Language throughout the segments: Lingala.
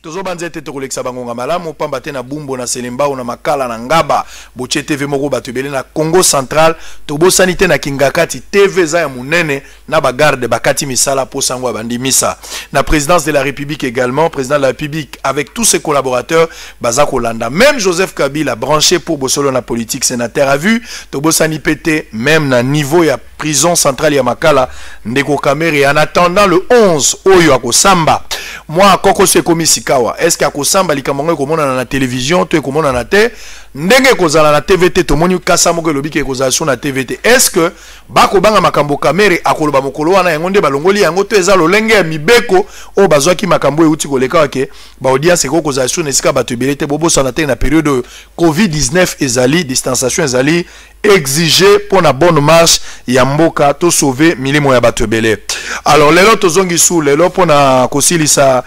tozo banzete to koleksa bangonga malamu pamba te na bumbo na selemba na makala na ngaba boche TV moko batubele na Congo Central to bo sanité na Kingakati TV za ya munene na bagarde bakati misala po sangwa bandi misa na présidence de la République également président de la République avec tous ses collaborateurs bazako landa même Joseph Kabila branché pour bosolo na politique sénateur a vu to bo sani pété même na niveau ya prison centrale ya Makala ndeko Kamere en attendant le 11 oyo akosamba moi koko se komisikawa est-ce qu'akosamba likamongo komona na télévision to komona na te ndenge kozala na TVT to moni kasa moko lobiki ekozala na TVT est-ce que bako banga makambo Kamere akoloba mokolo wana yango nde balongoli yango to eza lolenge ya mibeko o bazwaki makambo euti koleka wake ba audience ko kozala na esika batubelete bobo sana te na période Covid-19 ezali distanciation ezali exigé pour la bonne marche ya mboka to sauver milimo ya batubele. Alors lelo tozongi sou lelo pour na kosilisa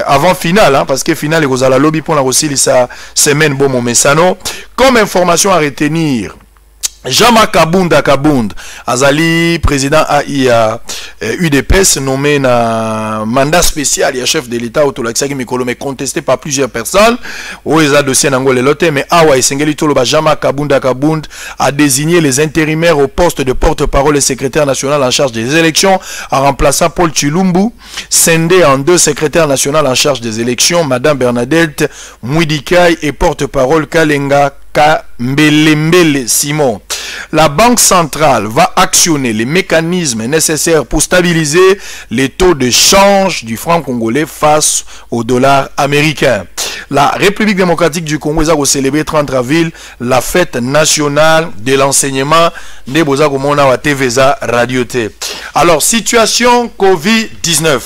avant finale hein, parce que finale ekozala lobby pour na kosilisa semaine bon momesano comme information à retenir. Jean-Marc Kabund Azali président AIA UDPS nommé na mandat spécial et chef de l'État autolaxaki mikolo mais contesté par plusieurs personnes où ils a dossier nangole loté mais awa esengeli toloba Jean-Marc Kabund a désigné les intérimaires au poste de porte-parole et secrétaire national en charge des élections en remplaçant Paul Chilumbu scindé en deux secrétaires national en charge des élections madame Bernadette Mouidikai et porte-parole Kalenga Mbele Simon. La Banque centrale va actionner les mécanismes nécessaires pour stabiliser les taux de change du franc congolais face au dollar américain. La République démocratique du Congo va célébrer 30 avril la fête nationale de l'enseignement de Bozakomona wa TVza Radio T. Alors, situation Covid-19.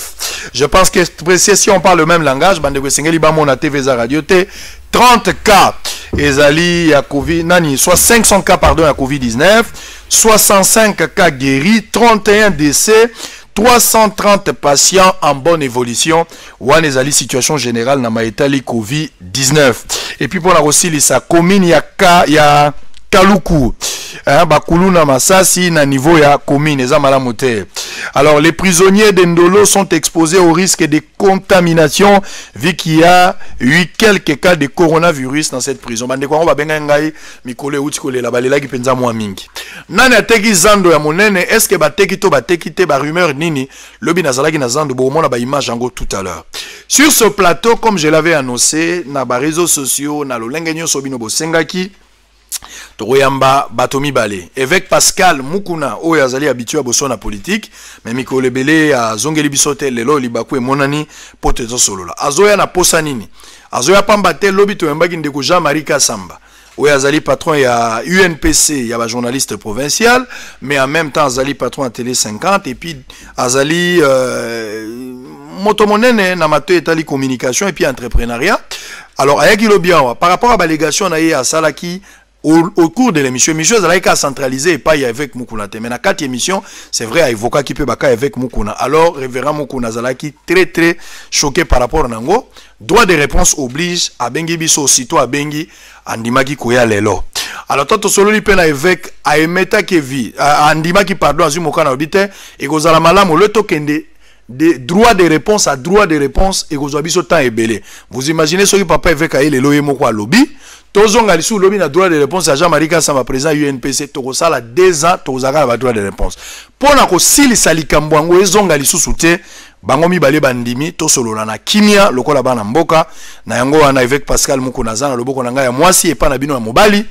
Je pense que si on parle le même langage, Bandeko Sengeli Bamona TVza Radio T, 30 cas ezali ya Covid nani soit 500 cas pardon à Covid-19, 65 cas guéris, 31 décès, 330 patients en bonne évolution. Wan ezali situation générale na maetali Covid-19. Et puis pour la aussi sa commune ya Kaluku Bakuluna Masasi na niveau ya commune eza malamu te. Alors les prisonniers d'Endolo sont exposés au risque de contamination vu qu'il y a eu quelques cas de coronavirus dans cette prison. Bande kwa ba benga ngai mikole uti kolela balela ki penza mwa mingi. Nani ateki zando ya monene est-ce que bateki to bateki te ba rumeur nini lobi nazalaki na zando bo mona ba image yango tout à l'heure. Sur ce plateau comme je l'avais annoncé na ba réseaux sociaux na lolenge nyonso bino bosengaki Toyamba Batomi Balé. Évêque Pascal Mukuna, oyo azali habitué à bosona politique, mais Mikole Belé a zongeli bisote lelo libaku e monani potezo solola. Azoya na posa nini. Azoya pambate lobi toyambaki ndeko Jean-Marie Kasamba. Oyo azali patron ya UNPC, ya ba journaliste provincial, mais en même temps azali patron à Télé 50 et puis azali motomonene na mato etali communication et puis entrepreneuriat. Alors ayaki lobiawa par rapport à la légation na ye à Salaki au cours de l'émission, l'émission a centralisé et pas avec Mukuna. Mais dans 4 émissions, c'est vrai, à évoquer qui peut baka avec Mukuna. Alors, révérend Mukuna Zalaki, très choqué par rapport à Nango. Droit de réponse oblige à Bengi Biso, aussitôt à Bengi, Andimaki Koya Lelo. Alors, tant que solo li pena évêque, à Emeta Kevi, à Andimaki, pardon, à Zumokana Obite, et Gozala Malam, le token de droit de réponse à droit de réponse, et Gozabi Sotan et Belé. Vous imaginez ce que papa évêque a eu le loyer moko à lobby? Tozonga lisu lobby na droit de réponse à Jean-Marie Kasamba président UNPC tokosala 2 ans tozaka ba droit de réponse pona ko sili salikambo ngo ezonga lisu soute bango mibale bandimi to solola na kimia lokola bana mboka na yango wana avec Pascal Mukuna zana loboko na ngai ya mwasi epa na bino ya mobali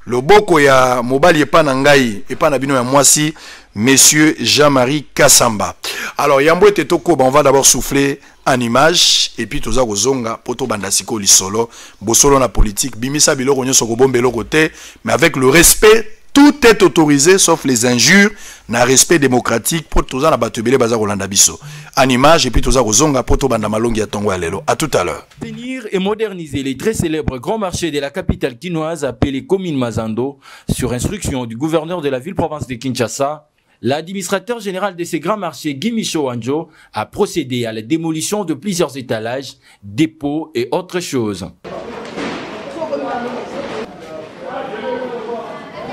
loboko ya mobali epa na ngai epa na bino ya mwasi monsieur Jean-Marie Kasamba. Alors yambo ete toko on va d'abord souffler en image et puis toza kozonga poto bandasiko lisolo bosolo na politique bimisa biloko nyoso ko bombelo côté mais avec le respect tout est autorisé sauf les injures na respect démocratique pour toza na batubele baza kolanda biso en image et puis toza kozonga poto banda malongi ya tongo ya lelo. À tout à l'heure. Tenir et moderniser les très célèbres grands marchés de la capitale quinoise appelée commune Mazando sur instruction du gouverneur de la ville-province de Kinshasa. L'administrateur général de ces grands marchés, Guy Michaud Wanjo, a procédé à la démolition de plusieurs étalages, dépôts et autres choses.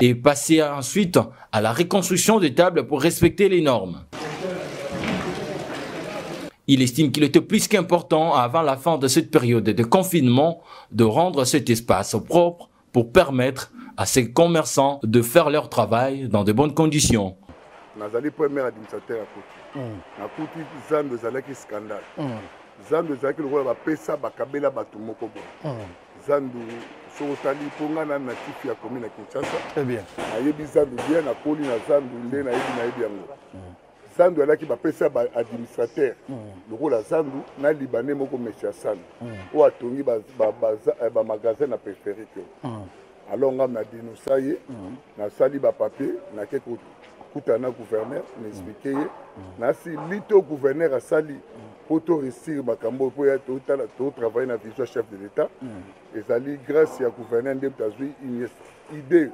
Et passé ensuite à la reconstruction des tables pour respecter les normes. Il estime qu'il était plus qu'important, avant la fin de cette période de confinement, de rendre cet espace propre pour permettre à ces commerçants de faire leur travail dans de bonnes conditions. Nazali premier administrateur à Kouti. Na Kouti, Zando Zalaki scandale. Zando Zalaki le roi pesa bakabela batu moko bon. Zando Sotali Ponga na natif ya commune à Kinshasa. Très bien. Ayebi Zando bien na Koli na Zando nde na yebi na yebi yango. Zando alaki ba pesa ba administrateur. Le rôle à Zando na libanais moko monsieur San. O atongi ba magasin na périphérique. Alors on a dénoncé na sali ba papier na quelque kutana gouverneur m'expliquer na si lito gouverneur a sali pour réussir makambo pour être au travail na vision chef de l'état et sali grâce à gouverneur d'États-Unis une idée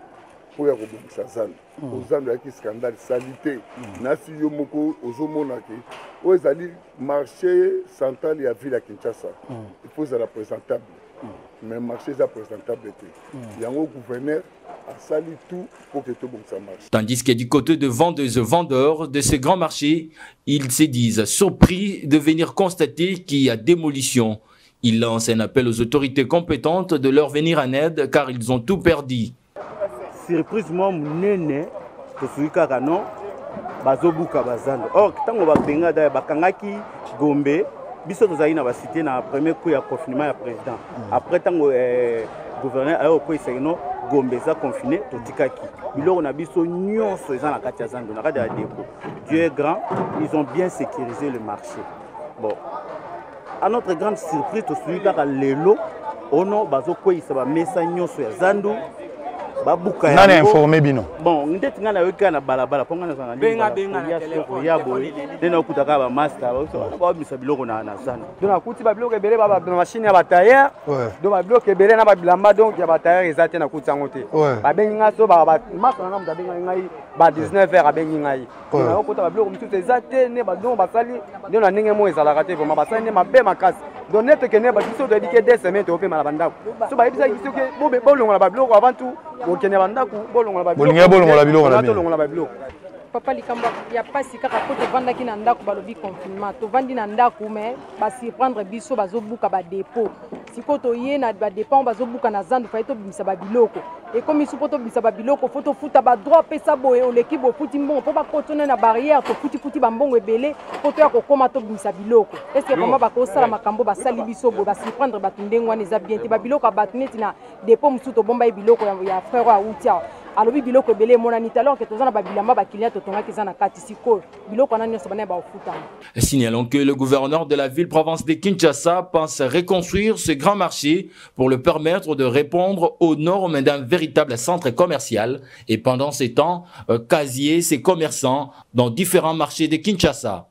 pour ya kobomisa Zando ozando ya ki scandale salité na si yo moko ozomona ke o ezali marché central ya ville ya Kinshasa il faut ça la présentable mais le marché est présentable. Il y a un gouverneur a sali tout pour que tout ça marche. Tandis que du côté de vendeurs de ces grands marchés, ils se disent surpris de venir constater qu'il y a démolition. Ils lancent un appel aux autorités compétentes de leur venir en aide car ils ont tout perdu. Surprise moi munene to suika kano bazobuka bazando. Or tango babenga da bakangaki Gombe biso tozali na basité na premier coup ya confinement ya président. Après tango gouverneur ayo ko iseno Gombe za confiné totikaki. Biloko na biso nyonso eza na kati ya Zando na kati ya dépôt. Dieu est grand, ils ont bien sécurisé le marché. Bon. À notre grande surprise to suika ka lelo ono bazo ko isaba mesa nyonso ya Zando. Nani informé bino? Bon, ndeti ngana yoka na balabala ponga na zanga benga na telefone ya boy dena okutaka ba master ba bisa biloko na Zando. Donc akuti ba biloko ebele ba machine ya ba tailleur. Donc ba biloko ebele na ba bilamba donc ya ba tailleur ezate na kuti yango te. Ba bengi ngaso ba master na mta benga ngai ba 19h abengi ngai. Donc okuta ba biloko mtutu ezate ne ba donc ba sali nde na ndenge mo ezala kate vraiment ba sali ne mabe makasi. Donc net que ne ba biso to dike des semaines to pe mala bandako. So ba bisa biso ke bo be bolonga ba biloko avant tout. Papa likambo ya pasi kaka ko to vanda ki na ndako balobi confinement to vandi na ndako mais ba surprendre biso bazobuka ba dépôt siko to ye na ba dépôt bazobuka na Zando fa to bimisa ba biloko et comme isu poto bimisa ba biloko photo futa ba droit pesa boye o l'équipe au futi mbongo po ba kotona na barrière to futi ba mbongo ebele poto ya kokoma to bimisa biloko est-ce que vraiment ba ko sala makambo ba sali biso bo ba surprendre ba tundengwa neza bien te ba biloko ba tuneti na dépôt musu to bomba biloko ya frère wa utia alors biloko ebele monani talon que tozana ba bilamba ba client to tonga kizana kati siko biloko na nyoso bana ba ofuta. Signalons que le gouverneur de la ville-province de Kinshasa pense reconstruire ce grand marché pour le permettre de répondre aux normes d'un véritable centre commercial et pendant ce temps, casier ses commerçants dans différents marchés de Kinshasa.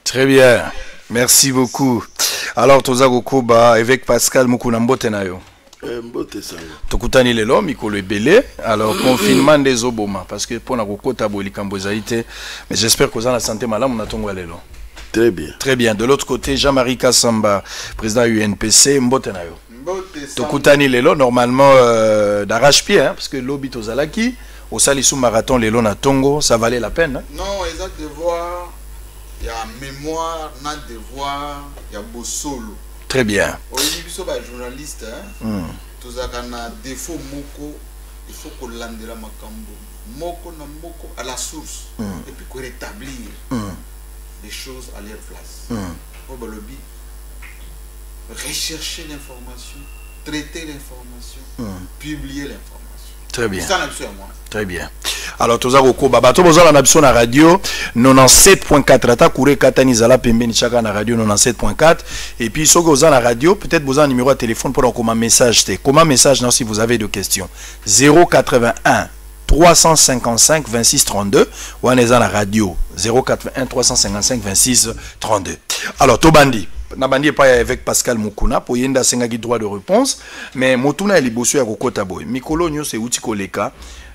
Très bien, merci beaucoup. Alors Tozago Koba avec Pascal Mukunambote nayo. Tokutani lelo mikolo ebele. Alors confinement des oboma parce que pour na kokota bolikambo zaite mais j'espère que vous avez la santé malamu na tongo lelo. Très bien. Très bien. De l'autre côté, Jean-Marie Kassamba, président UNPC, Mbote nayo. Tokutani lelo normalement d'arrache-pied hein, parce que lobby tozalaki au Salisu marathon lelo na tongo, ça valait la peine hein? Non, ils ont devoir il y a mémoire, il y a devoir, il y a beau solo. Très bien. Au début, il y a des journalistes, tout ça, quand on a des faux moko, il faut qu'on lande la makambo. Moko na moko à la source. Et puis qu'on rétablir les choses à leur place. Au lobby, rechercher l'information, traiter l'information, publier l'information. Très bien. Ça, c'est moi. Très bien. Alors Tozago Koba bato bozala na biso na radio 97.4 ata kure katani zala pembeni chaka na radio 97.4 et puis soko oza na radio peut-être vous un numéro de téléphone pour comment message té comment message non si vous avez des questions 081 355 26 32 ou on est à la radio 081 355 26 32. Alors Tobandi Nabandi pas avec Pascal Mukuna pour yenda sengaki droit de réponse mais motuna liboso ya kokota boy mikolo nyo se uti koleka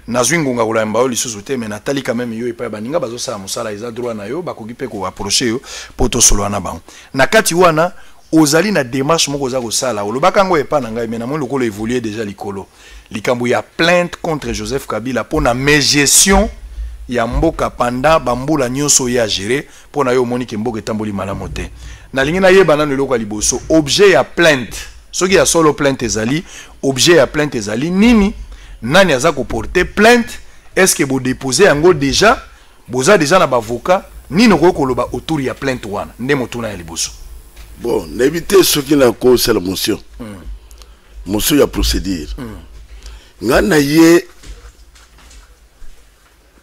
nazwingunga kulamba oli susuté mais Nathalie quand même yo epa baninga bazo sa musala eza droit na yo bakoki pe ko approcher yo poto solo na bango na kati wana ozali na démarche moko za ko sala olobaka ngo epa na ngai mais na mo lokolo évoluer déjà likolo likambo ya plainte contre Joseph Kabila pour na mégestion ya mboka pendant bambula nyonso ya gérer pour na yo moni ke mboka etamboli malamu te na lingi na yeba na loko liboso objet ya plainte soki ya solo plainte ezali objet ya plainte ezali nini nani aza ko porter plainte est-ce que vous déposez yango déjà boza déjà na bavocat nini ko koloba autour ya plainte wana nde motuna ya liboso bon n'éviter ce qui n'a cause c'est la motion motion ya procédure ngana yé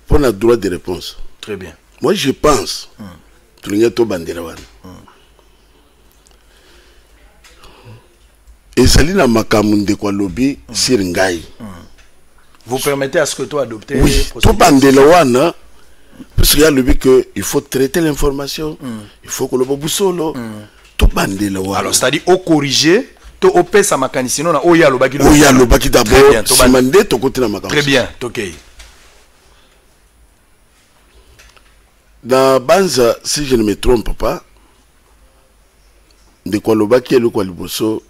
pour le droit de réponse. Très bien. Moi, je pense que nous avons bandera wana. Et Salina Makamunde kwa lobby sur ngai. Vous permettez à ce que toi adopter oui, tout bandera wana parce qu'il y a le but que il faut traiter l'information, il faut que le bobusolo tout bandera wana. Alors c'est-à-dire au corriger to opesa makani sinon na oya lobaki oya lobaki d'abord simande to côté na makani. Très bien, OK. Dans Banza, si je ne me trompe pas, de quoi l'obaki et le quoi liboso,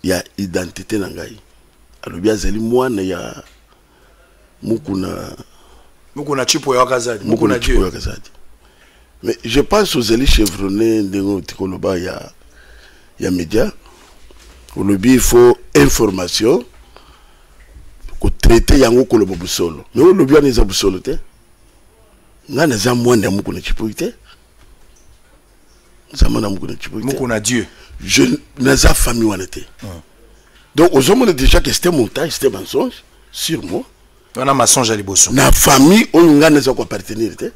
il y a identité nangai. Alors bien zeli moi na ya mukuna chipo ya kazadi, mukuna Dieu. Mais je pense aux zeli chevronné de tikoloba ya média. Au lobby il faut information ko traiter yango ko lobo busolo. Mais au lobby on est busolo te. Ngana za mwanda mukuna chipoite zamana mukuna chipoite mukuna Dieu je naza famille wanete donc aux hommes déjà que c'était montage c'était mensonge sur moi on a mensonge à liboso na famille on ngana za ko appartenir te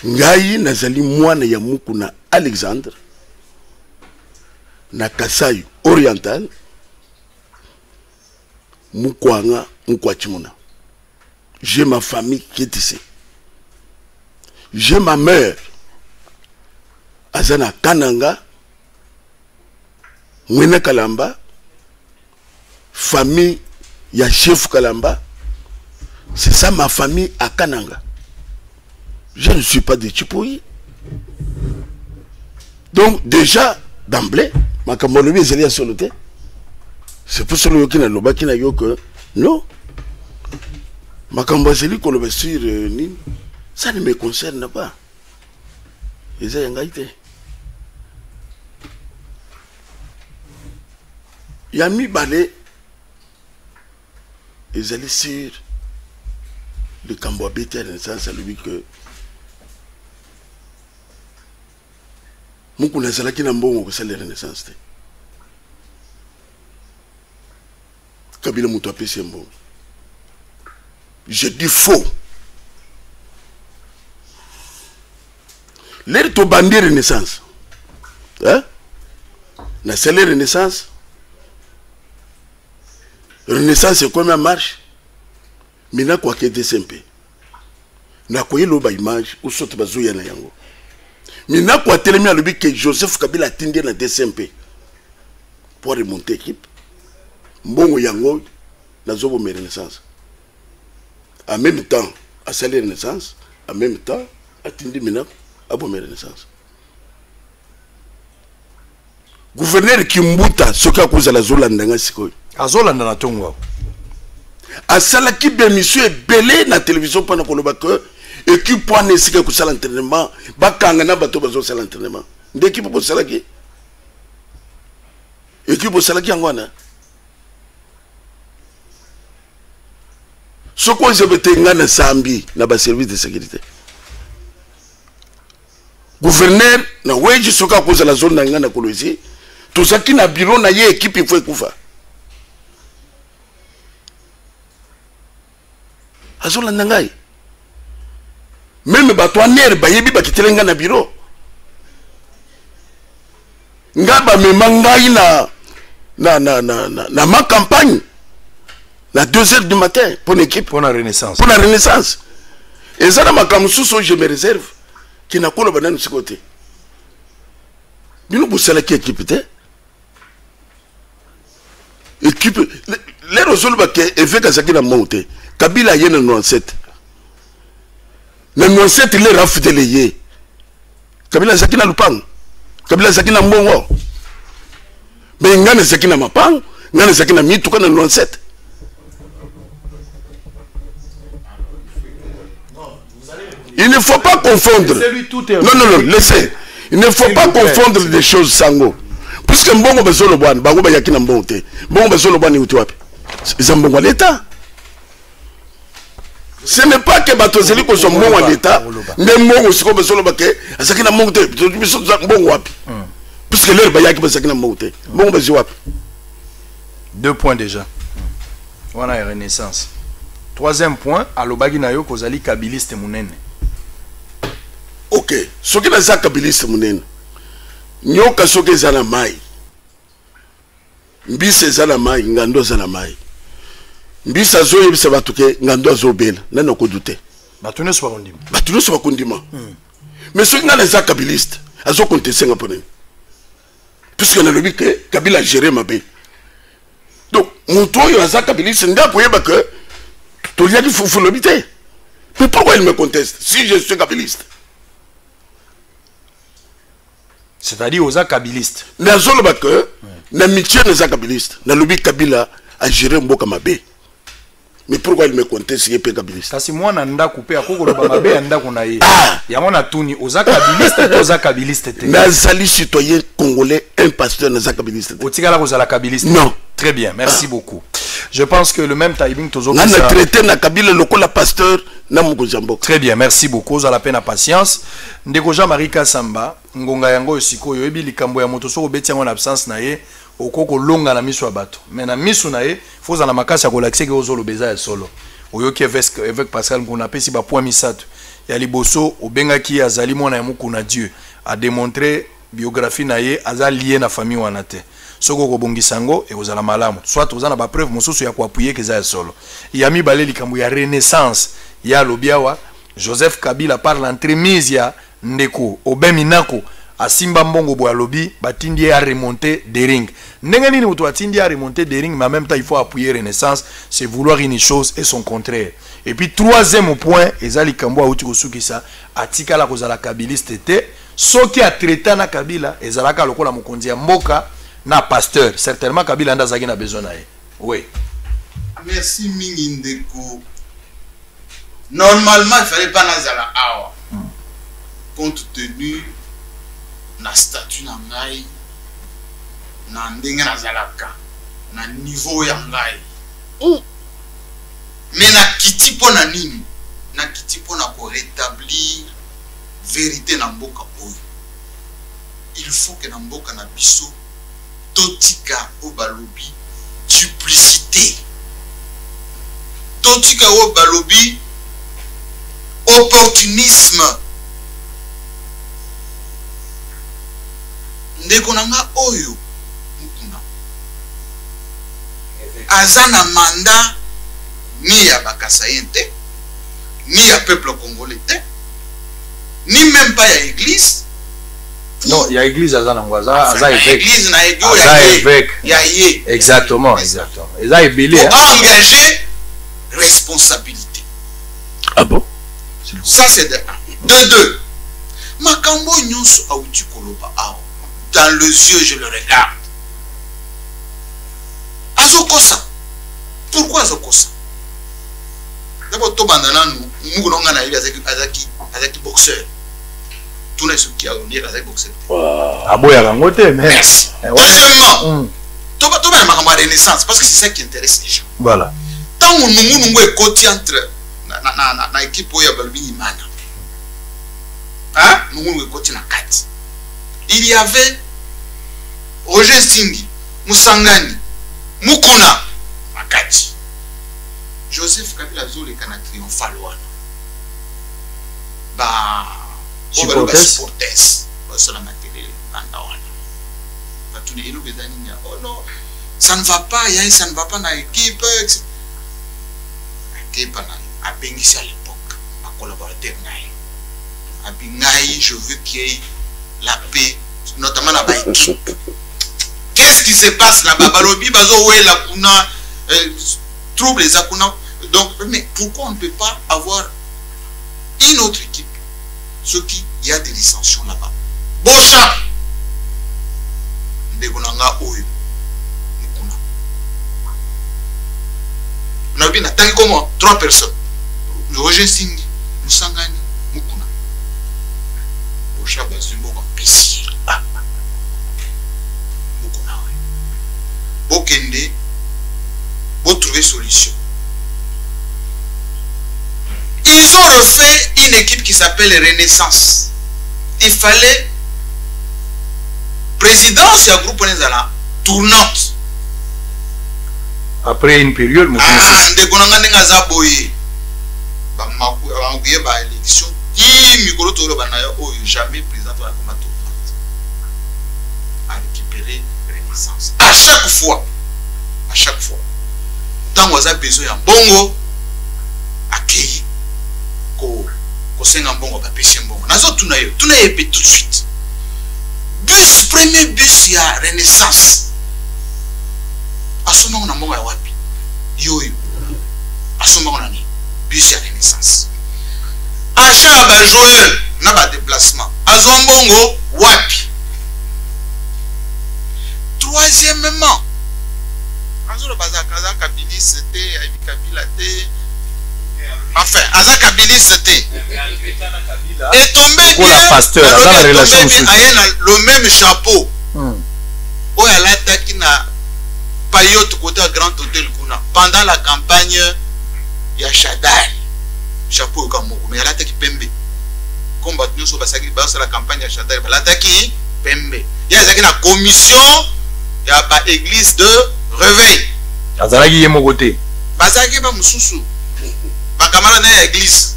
ngai nazali mwana ya mukuna Alexandre na Kasai oriental mukwanga mukwachimuna. J'ai ma famille qui est ici. J'ai ma mère. Azana Kananga. Mwene Kalamba. Famille. Ya chef Kalamba. C'est ça ma famille à Kananga. Je ne suis pas de Chipoui. Donc déjà, d'emblée, ma kamolobi est allé soloté. C'est pour cela qu'il y a l'oba qui n'a eu que non. Ma cambazeli qu'on le sur ça ne me concerne pas. Ils ont engagé. Il y a mis balai. Ils allaient sur le Cambouabéti à Renaissance à lui que mon connaisseur là qui n'a bon que c'est la Renaissance. Kabila Moutouapé c'est bon. Je dis faux. L'air to bandit Renaissance. Hein? La seule Renaissance. Renaissance c'est comme une marche. Mais n'a quoi que DCMP. N'a quoi l'oba image ou saute bazouya na yango. Mais n'a quoi tellement à l'obi que Joseph Kabila a tindé la DCMP pour remonter l'équipe. Mbongo yango na zobo me Renaissance. En même temps, à sa Renaissance, en même temps, à Tindi Mina, à Bomé Renaissance. Gouverneur Kimbuta, ce qu'a causé la Zolanda, c'est Azolanda na Tongo. À Sala qui bémission est belé na télévision pendant qu'on le bat que, et qui point n'est-ce que ça l'entraînement, Bakangana bateau bazo ça l'entraînement. D'équipe pour Salaki. Équipe pour Salaki en Ghana. Ce qu'on se fait ngana sambi na ba service de sécurité. Gouverneur na weji soka cause la zone na ngana kolozi. Tout ça qui na bureau na ye équipe il faut kufa. Azola nangai. Même bato aner ba yebi ba kitelenga na bureau. Ngaba me mangai na ma campagne. À 2 h du matin pour l'équipe. Pour la Renaissance. Pour la Renaissance. Et ça, je me réserve. Qui n'a pas le banane de ce côté. Nous avons qui équipe. Équipe. Les résultats qui est fait à la montée. Kabila y a 97. Le 97, il est rafle de l'ayé. Kabila zaki na lupango. Kabila zaki na mbongo. Mais ngane zaki na mapango, ngane zaki na mituka na 97. Il ne faut pas confondre. Non, laissez. Il ne faut pas confondre des choses sango. Puisque mbongo bezolo bwana, bango ba yaki na mbongo te. Mbongo bezolo bwana ni uti wapi? C'est mbongo l'État. Ce n'est pas que batozeli ko so mbongo l'État, mais mbongo siko bezolo ba ke, azaki na mbongo te, biso mbongo wapi? Puisque leur ba yaki bazaki na mbongo te. Mbongo bezo wapi? 2 points déjà. On a une renaissance. 3e point, alobagi na yo kozali kabiliste munene. Ok, ce qui est kabiliste munene. Nyoka soki ezana mai. Mbisa ezana mai, ngando ezana mai. Mbisa zo yebisa batu ke ngando azobela, nana ko douter. Batu ne so bakondima. Batu ne so bakondima. Mais soki ngana za kabiliste, azo contester ngapone. Puisque na lobi ke Kabila gérer mabe. Donc, mon toyo aza kabiliste nda ko yeba que to liaki fufu lobité. Mais pourquoi il me conteste si je suis kabiliste? C'est-à-dire aux kabilistes. Nazoloba que na mitie na kabiliste. Na lobi Kabila a géré mboka mabe. Mais pourquoi il me conteste si pe kabiliste? Kasi moi na nda coupé akoko loba mabe anda kona ye. Ya mona tuni aux kabiliste te. Nazali citoyen congolais un pasteur na kabiliste. Otikala kozala kabiliste. Non. Très bien, merci beaucoup. Je pense que le même timing tozo na traité na Kabila lokola pasteur na mukuzambo. Très bien, merci beaucoup. Za la peine à patience. Ndeko Jean-Marie Kasamba, ngonga yango yosiko yoyebi likambo ya moto soko beti yango na absence na ye, okoko longa na miso ya bato. Mais na miso na ye, faut za na makasi ya kolakise ke ozolo beza ya solo. Oyoki avec Pascal Nguna pesi ba point misato. Ya liboso obengaki azali mona ya mukuna Dieu a démontré biographie na ye aza lié na famille wana te. Soko ko bongisango e ozala malamu. Soit ozana ba preuve mosusu ya ko appuyer ke za ya solo. Yami balé likambo ya renaissance ya lobiawa Joseph Kabila par l'entremise ya ndeko obeminako asimba mbongo bo alobi batindi a remonter des rings. Ndenge nini mutu atindi a remonter des rings mais en même temps il faut appuyer renaissance, c'est vouloir une chose et son contraire. Et puis 3e point ezali kambo auti kosukisa atikala kozala kabiliste te soki a traiter na Kabila ezalaka lokola mokonzi ya mboka na pasteur. Certainement Kabila anda zaki na besoin na ye. Oui. Merci mingi ndeko. Normalement il fallait pas nazala awa. Compte tenu na statut na ngai na ndenge nazalaka na niveau ya ngai. Mais na kiti pona nini? Na kiti pona ko rétablir vérité na mboka oyo. Il faut que na mboka na biso totika o balobi duplicité. Totika o balobi opportunisme. Ndeko nanga oyo mukuna azana manda ni ya bakasayente ni ya peuple congolais te ni même pas ya église. Non, il y a église azana ngwaza aza évêque. Église na ego ya ye. Exactement, exactement. Eza ebélé. Engager responsabilité. Ah bon? Ça c'est de 1. De 2. Makambo nyonso auti koloba awa. Dans les yeux, je le regarde. Azokosa. Pourquoi Azokosa? D'abord, tout bandana nous voulons gagner avec boxeur. Tout n'est ce qui a donné avec boxeur. Ah bon, il y a un côté, mais. Deuxièmement, tout le monde renaissance parce que c'est ça qui intéresse les gens. Voilà. Tant que nous est côté entre na équipe où il y a Balbi Imana. Hein? Nous est côté na 4. Il y avait Roger Singi, Moussangani, Mukuna, Makati. Joseph Kabila Zole kana triomphal wana. Ba supporters. Sur la télé, oh non, ça ne va pas, ça ne va pas dans l'équipe. L'équipe a béni à l'époque, ma collaborateur a béni, je veux qu'il y ait la paix, notamment dans l'équipe. Qu'est-ce qui se passe là-bas? Balobi, bazo, ouais, la kuna, trouble les akuna. Donc, mais pourquoi on ne peut pas avoir une autre équipe? Ce qui, il y a des licenciés là-bas. Bocha ndeko nanga oyo mukuna na bina tangi comment 3 personnes Roger Singi Musangani mukuna Bocha bazimbo ba pesi mukuna bokende bo trouver solution. Ils ont refait une équipe qui s'appelle Renaissance. Il fallait présidence et un groupe tournante. Après une période, jamais président de la tournante. À récupérer Renaissance. À chaque fois. Tant qu'on a besoin d'un bongo, accueilli. Ko senga mbongo ba pesi mbongo nazo tunayo tout de suite premier bus ya Renaissance asoma na mbongo ya wapi yoyo asoma na ni bus ya Renaissance achat ba joueur na ba déplacement azo mbongo wapi. Troisièmement azo baza kaza kabili c'était avec Kabila té. Enfin, Azaka Billy c'était. Et tombé bien, le même chapeau. Oh, elle a attaqué na payote côté Grand Hôtel Kuna. Pendant la campagne, il y a Shadari. Chapeau comme moi. Mais elle a attaqué Pembe. Combat nous sur la campagne à Shadari. Elle a attaqué Pembe. Il y a attaqué la commission. Il y a pas église de réveil. Azalaki yemo côté. Bazaki ba mususu. Bakamara na église.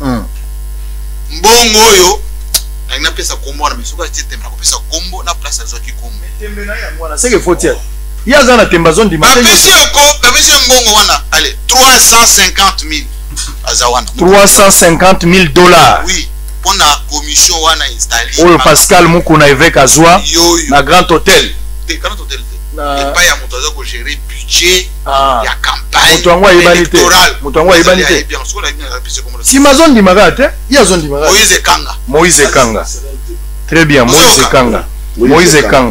Mbongo oyo na pesa kombo na misuka titemba ko pesa kombo na place azoki kombo. Tembe na ya mwana c'est que faut dire. Il y a za temba zone di ma pesi mbongo wana allez 350 000 azawana. $350,000. Oui, pour la commission wana installée. Oyo Pascal Mukuna évêque azwa na Grand Hôtel. Grand Hôtel. Et pas ya moto azako gérer budget ya campagne électorale. Si ma zone di magate, il y a zone di magate. Moïse Kanga. Très bien, Moïse Kanga.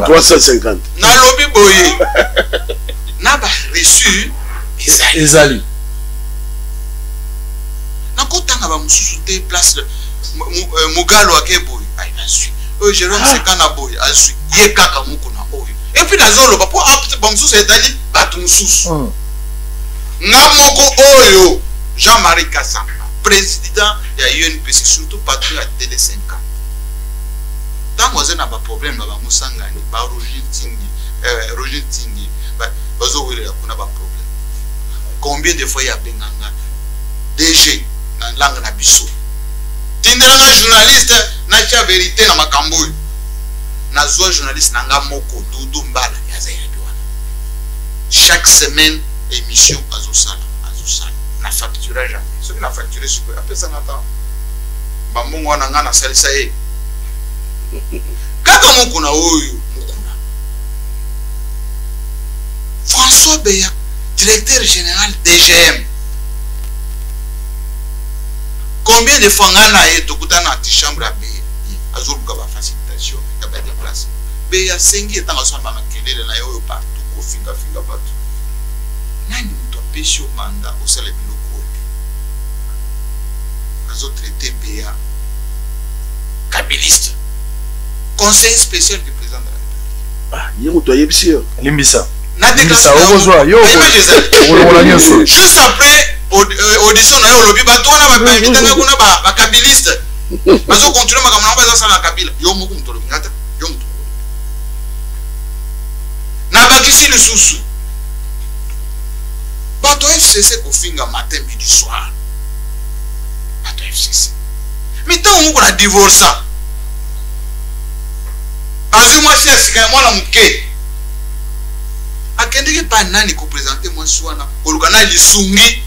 350. Na lobby boye. Na ba reçu Ezali. Na kotanga ba mususu te place Mugalo akeboy. Ai asu. O Jérôme Sekana boy asu. Ye kaka mukuna oyo. Et puis la zone pour Bamsous est allé battre Moussous. Namoko Oyo, Jean-Marie Kassamba, président de l'UNPC, surtout patron à Télé 5 ans. Tant qu'on a un problème, Moussangani, Roger Tingi, on a un problème. Combien de fois il y a Benganga, DG, dans la langue Nabiso. Tindra journaliste, n'a pas vérité dans ma cambouille. Nazo journaliste nanga moko Doudou Mbala yaza yabiwana. Chaque semaine émission azosala na facture jamais. Ce que na facture sur après ça nata bambongo wana ngana salisa e. Kaka moko na oyo mukuna. François Beya, directeur général DGM. Combien de fois ngana e tokutana anti chambre à Beya azoluka ba facilitation. Mais il y a 5 ans na yo partout ko finga partout. Nani muto apesho manda osala biloko. Azo traité BA kabiliste. Conseil spécial du président de la République. Ah, yé muto yebisi. Limbisa. Na déclaration. Juste après audition na yo lobi bato na ba invité na kuna ba kabiliste. Bazo continuer makamana ba za na Kabila. Yo muku muto lobi ngata. Nabakisi le sous-sous. Bato FCC kofinga matin midi soir. Bato FCC. Mais tant on a divorcé. Azuma si asika mwana muke. Akendeki pa nani ko présenter moi soana. Kolukana lisungi.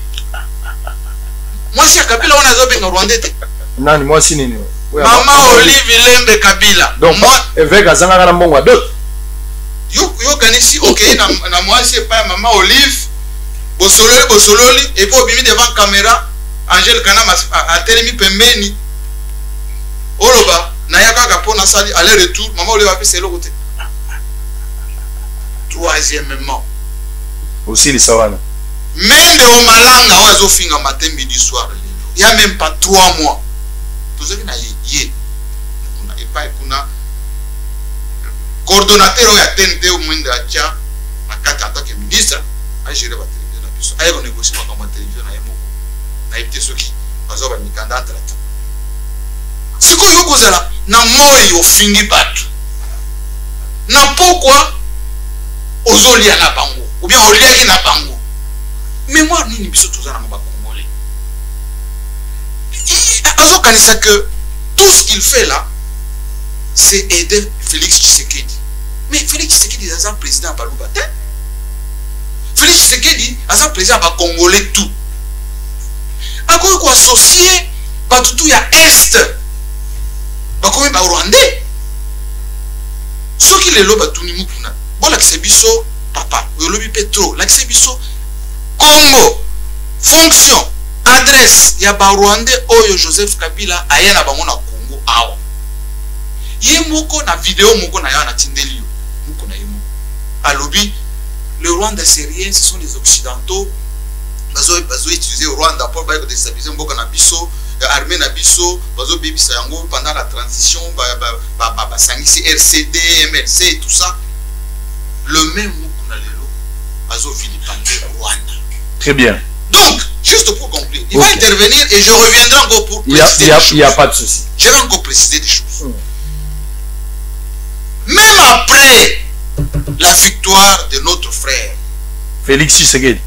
Moi si Kabila wana zo benga Rwanda te. Nani moi si nini? Mama Olive Lembe Kabila. Donc moi évêque azanga na mbongo d'autres. Yo kanisi ok na moi c'est pas maman Olive bosololi et puis obimi devant caméra Angèle Kana a telemi pembeni oloba Nayaka Gapo Nasali, aller-retour, maman le va faire c'est le côté. Troisièmement. Aussi les sawana. Même de Omalanga, on a finga matin, midi, soir. Il n'y a même pas 3 mois. Tout ce qui n'a yé. On n'a pas écouté. Coordonnateur au TNT au moins de la Tcha, en tant que ministre, a géré la télévision. A négocié avec la télévision, a été ce qui a été un candidat. Si vous avez là, na moi au fingi battu. Na pourquoi ozoli na bango ou bien oliaki na bango. Mémoire nini biso tozana na ba congolais. Azo kanisa que tout ce qu'il fait là c'est aider Félix Tshisekedi. Mais Félix Tshisekedi est un président à Baloubaté. Félix Tshisekedi est un président à Congolais tout. À quoi qu'on associé, pas tout ya Est. Pas comme un Rwandais. Ce qui est là, tout le monde. Bon, l'accès papa, le lobby pétro, l'accès Congo, fonction, adresse, il y a un Rwandais, Oyo Joseph Kabila, Ayana Bamona Congo, Awa. Yé moko na vidéo moko na ya na tindeli yo moko na yemo alobi le Rwanda c'est rien, ce sont les occidentaux bazo utiliser au Rwanda pour ba déstabiliser mboka na biso armée na biso bazo bebisa yango pendant la transition ba sangisi RCD MLC et tout ça le même moko na lelo bazo vilipender Rwanda. Très bien. Donc juste pour conclure, il va intervenir et je reviendrai encore pour préciser il y a pas de souci. Je vais encore préciser des choses. Même après la victoire de notre frère Félix Tshisekedi.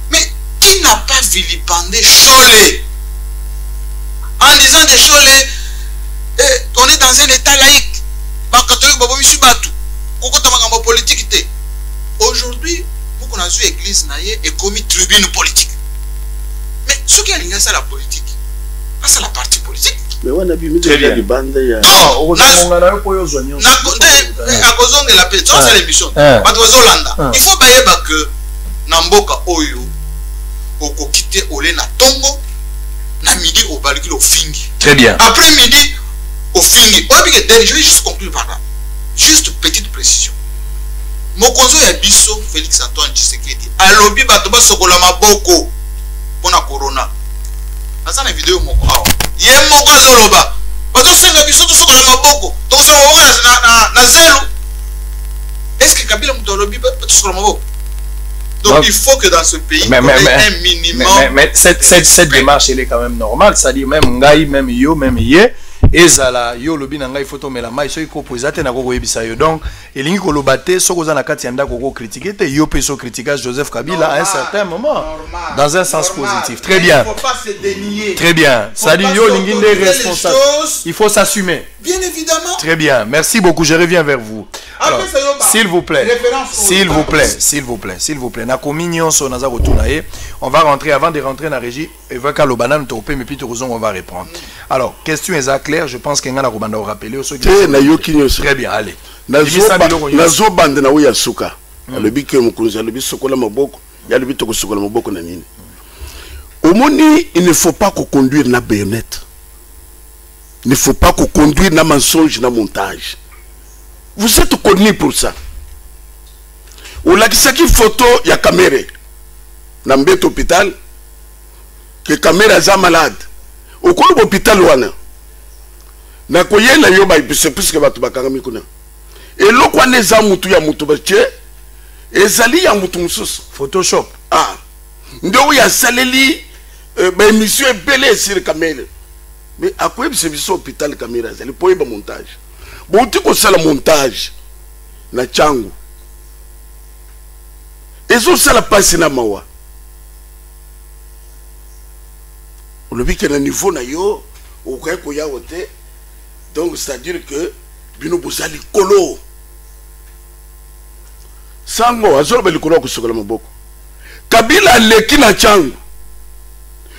Mais qui n'a pas vilipendé Cholé en disant de Cholé on est dans un état laïque. Politique. Aujourd'hui, nous avons vu l'église et commis tribune politique. Mais ce qui a lié ça la politique, c'est la partie politique. Mais on a vu des bandes. Non, à cause de la paix, c'est l'émission. Il faut que Namboka Oyo, au quitter Olé na Tongo, na midi au Balikil au Fingi. Très bien. Après midi au Fingi. Je vais juste conclure par là. Juste petite précision. Mokonzo ya biso Félix Antoine Tshisekedi. Alobi bato ba sokola maboko pona corona. Asa na vidéo moko awa. Ye moko azoloba. Bato senga biso to sokola maboko. To sokola na zelo. Est-ce que Kabila muto alobi ba to sokola maboko? Donc il faut que dans ce pays il y ait un minimum. Mais cette démarche elle est quand même normale, c'est-à-dire même ngai même yo même yé ezala yo lobi na ngai photo mela mai so iko posate na koko yebisa yo donc elingi ko lobate soko za na kati ya ndako ko critiquer te yo peso critiquage Joseph Kabila à un certain moment dans un sens positif. Très bien. Il ne faut pas se dénier. Très bien. C'est-à-dire yo lingi des responsables. Il faut s'assumer. Bien évidemment. Très bien. Merci beaucoup. Je reviens vers vous. Alors, s'il vous plaît. S'il vous plaît. Na communion so naza kotunaye. On va rentrer avant de rentrer dans la régie. Evaka lo banane topé mais puis on va reprendre. Alors, question est claire, je pense qu'il y a un robanda au rappelé au très bien, allez. Nazo bande na uya suka. Le bike mukunza le bisokola maboko, ya le bitoko sokola maboko na nini. Omoni, il ne faut pas qu'on conduire na baïonnette. Il ne faut pas qu'on conduire na mensonge na montage. Vous êtes connus pour ça. Ou la kisaki photo ya caméra. Na mbet hôpital que caméra za malade. Au cours de l'hôpital wana. Na koyela yo ba puisque batu bakangami kuna. Et lo kwa neza mutu ya mutu bache ezali ya mutu mususu Photoshop. Ah. Ndo ya saleli ba émission belé sur caméra. Mais à quoi c'est biso hôpital caméra ezali po ba montage. Bon tu ko sala montage na changu. Ezo sala passe na mawa. Le but qu'à un niveau na yo au cas où y a voté donc c'est à dire que bino bozali kolo sango azolo beli kolo kusokola maboko Kabila leki na changu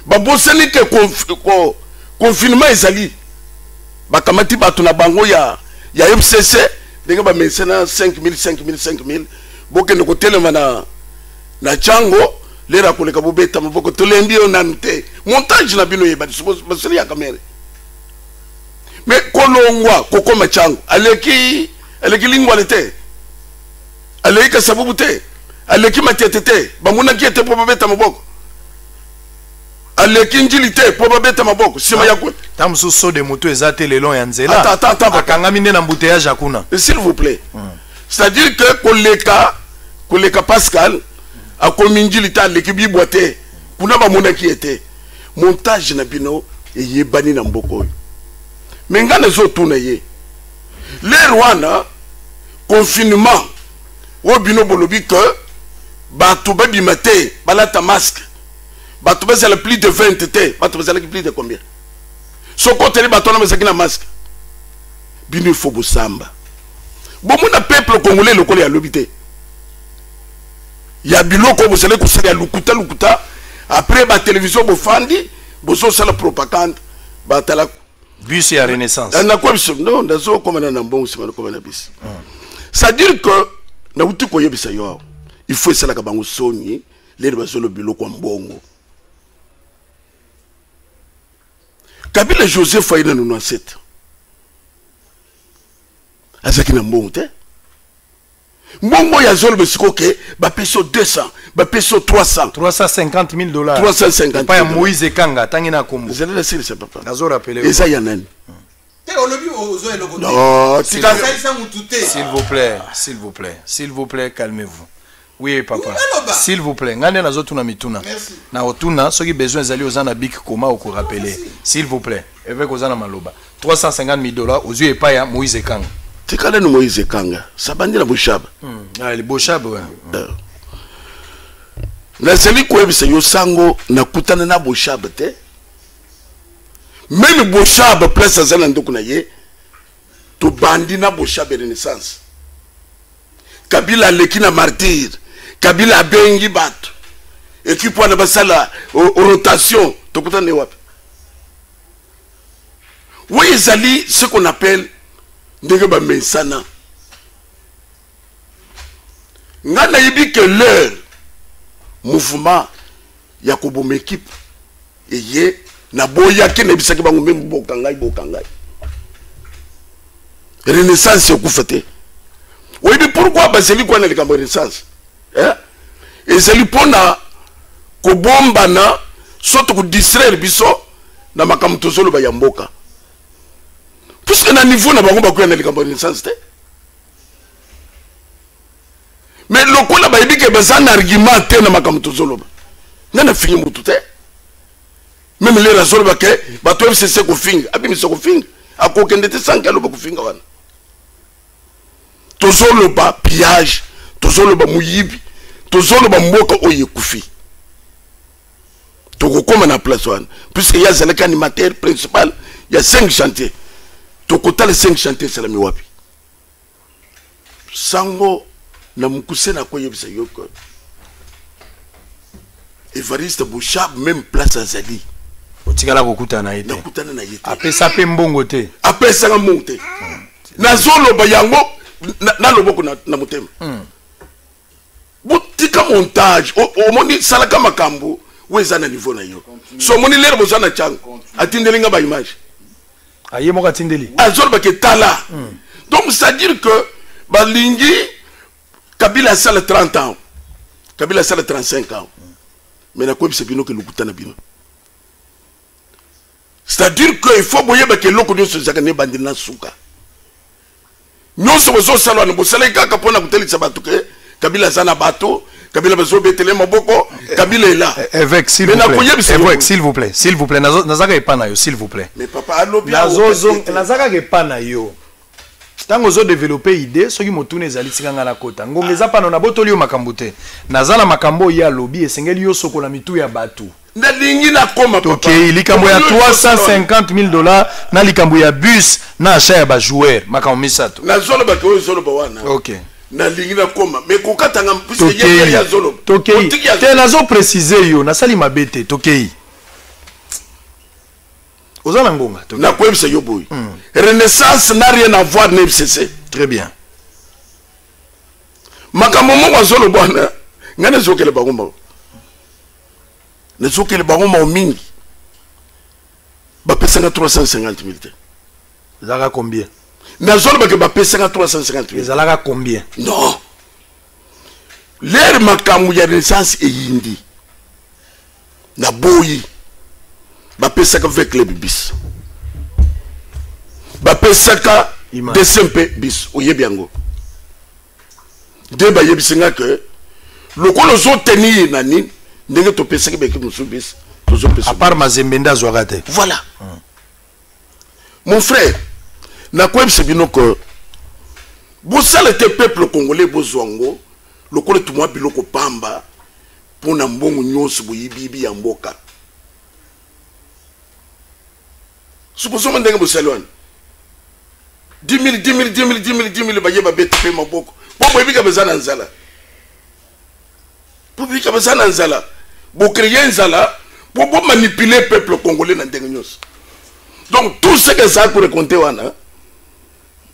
babosani ke confinement ezali bakamati batu na bango ya FCC ndenge ba mensena 5000 boke ndiko telema na chango lera koleka bobeta maboko tolembi onante montage na bino yeba basoli ya kamera mais kolongwa koko machangu aleki lingwa lete aleki kasabubu te aleki matete te bamuna kiete po babeta maboko aleki njili te po babeta maboko sima yakwe tamsu so de moto ezate le long ya nzela attends akangami nde na embouteillage akuna s'il vous plaît c'est-à-dire que koleka Pascal akomi njili ta aleki biboite kuna bamuna kiete montage na bino eyebani na mboko mais ngana zo tuna ye l'air wana confinement wo bino bolobi que bato babima te balata masque bato bazala plus de 20 te bato bazala plus de combien soko tele bato na mazaki na masque bino il faut bosamba bomona peuple congolais lokolo ya lobité ya biloko bosale kusala ya lukuta après ba télévision bofandi boso sala propagande batala bus ya renaissance na quoi non ndazo comme na mbongo sima comme na bis ça dire que na uti ko yebisa yo il faut sala ka bango soni les bazolo biloko mbongo Kabila Joseph Aïna nous non set azaki na mbongo te mbongo ya zolo besiko ke ba peso 200 ba peso 350 000 $. 350 pas ya Moïse Kanga tangi na kombo vous allez laisser le papa nazo rappeler et ça y en a non s'il vous plaît calmez-vous oui papa s'il vous plaît ngane nazo tuna mituna na otuna soki besoin zali ozana bik koma oko rappeler s'il vous plaît avec ozana maloba 350 000 $ aux yeux pas ya Moïse Kanga tikala no Moïse Kanga sabandi na boshaba le boshaba ouais na seli ko ebisa yo sango na kutana na boshaba te même boshaba place azana ndoko na ye to bandi na boshaba renaissance Kabila lekina martyr Kabila bengi bato équipe wana basala rotation to kutana ne wapi oui zali ce qu'on appelle ndenge ba mensana ngana yibi que leur mouvement ya koboma équipe eye na boya ke na bisaki bango même bokangai renaissance okufate oui mais pourquoi baseli kwa na likambo renaissance et c'est lipona kobomba na soto ko distraire biso na makamto solo ba yamboka puisque na niveau na bango bakoya na likambo renaissance te mais lokola ba yibike bazana argument te na makamto solo ba ngana fingi mutu te même les raisons ba ke ba to FCC ko finga abi mi so ko finga akokende te sankalo ba ko finga wana tozolo ba pillage tozolo ba muyibi tozolo ba mboka oye kufi toko koma na place wana puisque ya zalaka animateur principal ya 5 chantiers toko tala 5 chantiers c'est la miwapi sango na mukuse na koyebisa yoko Evariste Bouchab même place azali otikala kokutana yete nakutana na yete apesa pe mbongo te apesa nga mbongo te nazolo ba yango na loboko na motema botika montage o moni sala kama kambo weza na niveau na yo so moni lere bozana chango atindelinga ba image aye moka tindeli azolo ba ke tala donc ça dire que balingi Kabila sala 30 ans Kabila sala 35 ans mais na quoi c'est bino que lukutana bino c'est-à-dire que il faut boyer ba ke loko nyo so zakane bandina suka nyonso bozo salwa no bosala kaka pona kutelisa bato ke Kabila zana bato Kabila bazo betele maboko Kabila est là avec s'il vous plaît nazaka epana yo s'il vous plaît mais papa alobi nazaka epana yo tango zo développer idée soki motune ezali tikanga na kota ngonga eza pano na botoli yo makambo te nazala makambo ya lobby esengeli yo sokola mitu ya bato na lingi na koma papa okay likambo ya 350 000 $ na likambo ya bus na achat ya ba joueur makambo misato na zolo ba ko zolo ba wana okay na lingi na koma mais kokatanga puisque yeye ya zolo tokei te nazo préciser yo na sali mabete tokei ozala ngonga na kwebisa yo boy renaissance n'a rien à voir na FCC très bien makambo mo zolo bwana ngane zokele bagomba ne zokele bagomba mingi ba pesa 350 000 te Zara combien? Nazolo bake bapesaka 350 000. Zalaka combien? Non. L'air makamu ya renaissance e yindi. Na boyi. Bapesaka avec les bis. Bapesaka DCMP bis. Oyebi yango. Deba yebisinga que lokolo zo tenir nani ndenge to pesaka beke musu bis. À part Mazembenda Zouarate. Voilà. Mon frère, na quoi c'est bien que vous savez le peuple congolais bozwango le kole tout moi biloko pamba pour na mbongo nyonso boyibibi ya mboka. Supposons ndenge bosalwan 10 000 baye ba bete pe maboko. Bon boyibika bezana nzala. Boyibika bezana nzala. Bo créer nzala pour manipuler le peuple congolais dans ndenge nyonso. Donc tout ce que ça pour raconter wana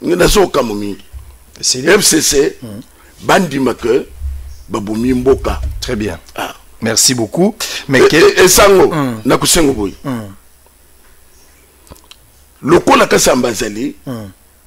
ngena so kamomi. C'est FCC bandima que babomi mboka. Très bien. Ah. Merci beaucoup. Mais et sango na kusengo boy. Le ko la kasa mbazali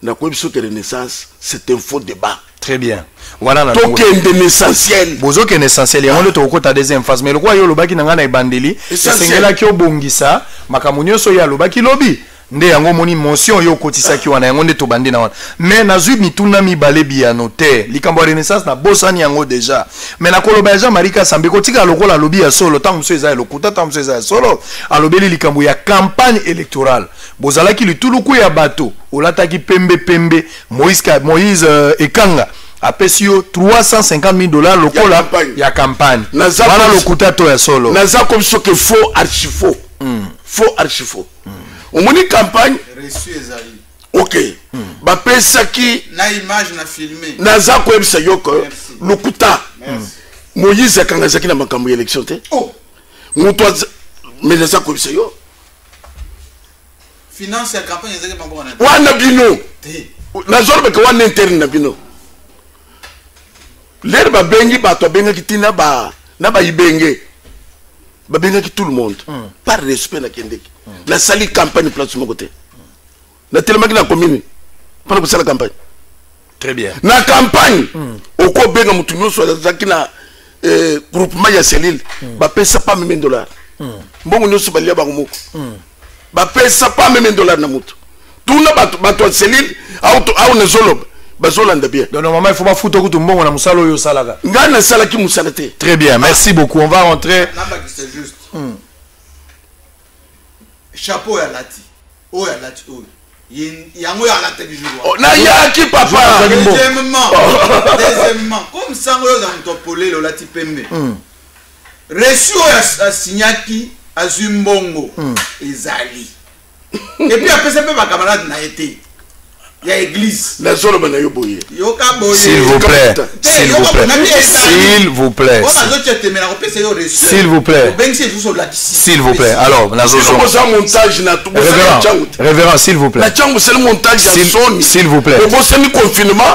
na ko biso que renaissance c'est un faux débat. Très bien. Voilà la donc l'essentiel. Bozo que l'essentiel et on le toko ta deuxième phase mais le quoi yo lobaki nanga na ibandeli sengela ki obongisa makamunyo so ya lobaki lobi nde yango moni motion yo kotisa ki wana yango nde to bandi na wana mais nazui mituna mi balebi ya noter likambo renaissance na bosani yango déjà mais na koloba Jean Marika Sambe kotika lokola lobi ya solo tant mso eza lokuta tant mso eza solo alobeli likambo ya campagne électorale bozala ki lituluku ya bato olataki pembe Moïse Ekanga apesio 350 000 $ lokola ya campagne voilà lokuta to ya solo naza comme ce que faux archifaux faux archifaux on moni campagne reçu ezali OK ba pesaki na image na filmé naza ko ebisa yoko lokuta Moïse Ekanga zaki na makambo élection te oh muto mais naza ko ebisa yo finance ya campagne ezali mambo na wana bino nazo be ko wana interne na bino l'air ba bengi ba to benga kitina ba na ba ibenge ba benga ki tout le monde par respect na kendeki la sali campagne place mon côté na tellement que na commune pendant que la campagne très bien na campagne au ko benga mutu nyoso zaki na groupement ya selil ba pesa pas même $. Mbongo nyoso balia ba ngomoko ba pesa pas même $. Na mutu tout na ba to selil au ne zolob bazolanda bien. Donc normalement il faut pas foutre tout mbongo na musalo yo salaka. Ngana salaki musalate. Très bien, merci beaucoup. On va rentrer. C'est juste. Chapeau ya lati. Oh ya lati oh. Yango ya lati du jour. Na ya ki papa. Deuxièmement, comme ça on a mtopolé le lati pembe. Reçu ya signaki azumbongo ezali. Et puis après ça peut ma camarade na été. Il y a église. La zone bana yo boye. S'il vous plaît. S'il vous plaît. S'il vous plaît. S'il vous plaît. S'il vous plaît. Alors, la zone. Révérend, s'il vous plaît. S'il vous plaît. S'il vous plaît.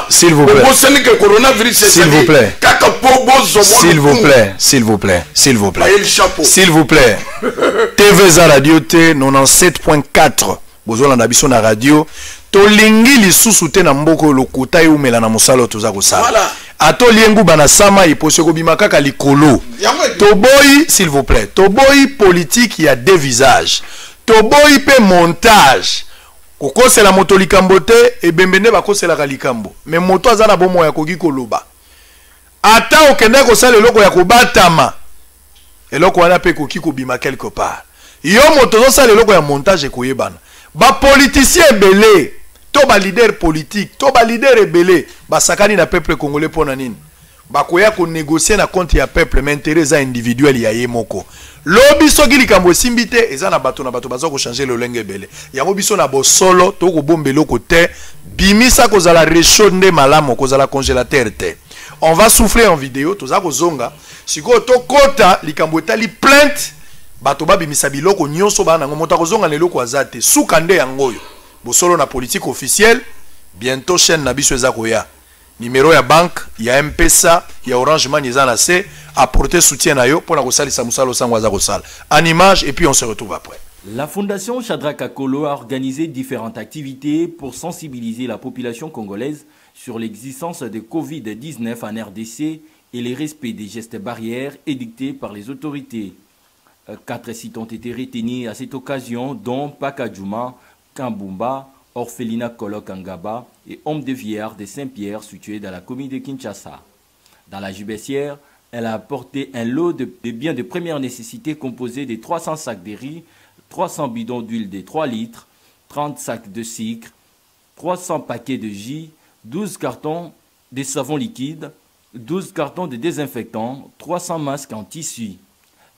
S'il vous plaît. S'il vous plaît. S'il vous plaît. S'il vous plaît. S'il vous plaît. TVza Radio T 97.4. Bozola na biso na radio. Tolingi lisusu te na mboko lokuta eumela na mosalo toza kosala. Voilà. Atoliengu bana sama iposhe ko bimakaka likolo. Toboyi s'il vous plaît. Toboyi politique ya deux visages. Toboyi pe montage. Kokose la moto likambo te e bembende bakose la likambo. Mais moto azana bomo ya koki koloba. Ata okende ko sala eloko ya kobatama. Eloko wana pe koki ko bima quelque part. Yo moto zo sala eloko ya montage koyebana. Ba politicien belé. To ba leader politique, to ba leader rebelle, ba sakani na peuple congolais pona nini. Ba koya ko négocier na compte ya peuple mais intérêt individuel ya yemoko. Lobi soki likambo simbite eza na bato bazo ko changer le lenge belé. Yango biso na bo solo to ko bombelo ko te, bimisa ko zala rechaude malamo ko zala congélateur te. On va souffler en vidéo, to za ko zonga, siko to kota likambo etali plainte, bato ba bimisa biloko nyonso ba na ngomota ko zonga leloko azate, sukande yangoyo. Bosolo na politique officielle, bientôt chaîne na biso ezakoya. Numéro ya banque, ya M-Pesa, ya Orange Money ezana C, apporter soutien na yo pour na kosalisa musalo sangwa za kosala. En image et puis on se retrouve après. La Fondation Shadrack Akolo a organisé différentes activités pour sensibiliser la population congolaise sur l'existence de Covid-19 en RDC et les respects des gestes barrières édictés par les autorités. 4 sites ont été retenus à cette occasion, dont Pakadjouma, Kambumba, Orphelinat Kolok Angaba et Homme de Vieillard de Saint-Pierre, situé dans la commune de Kinshasa. Dans la Jubessière, elle a apporté un lot de biens de première nécessité composé de 300 sacs de riz, 300 bidons d'huile de 3 litres, 30 sacs de sucre, 300 paquets de jus, 12 cartons de savon liquide, 12 cartons de désinfectants, 300 masques en tissu.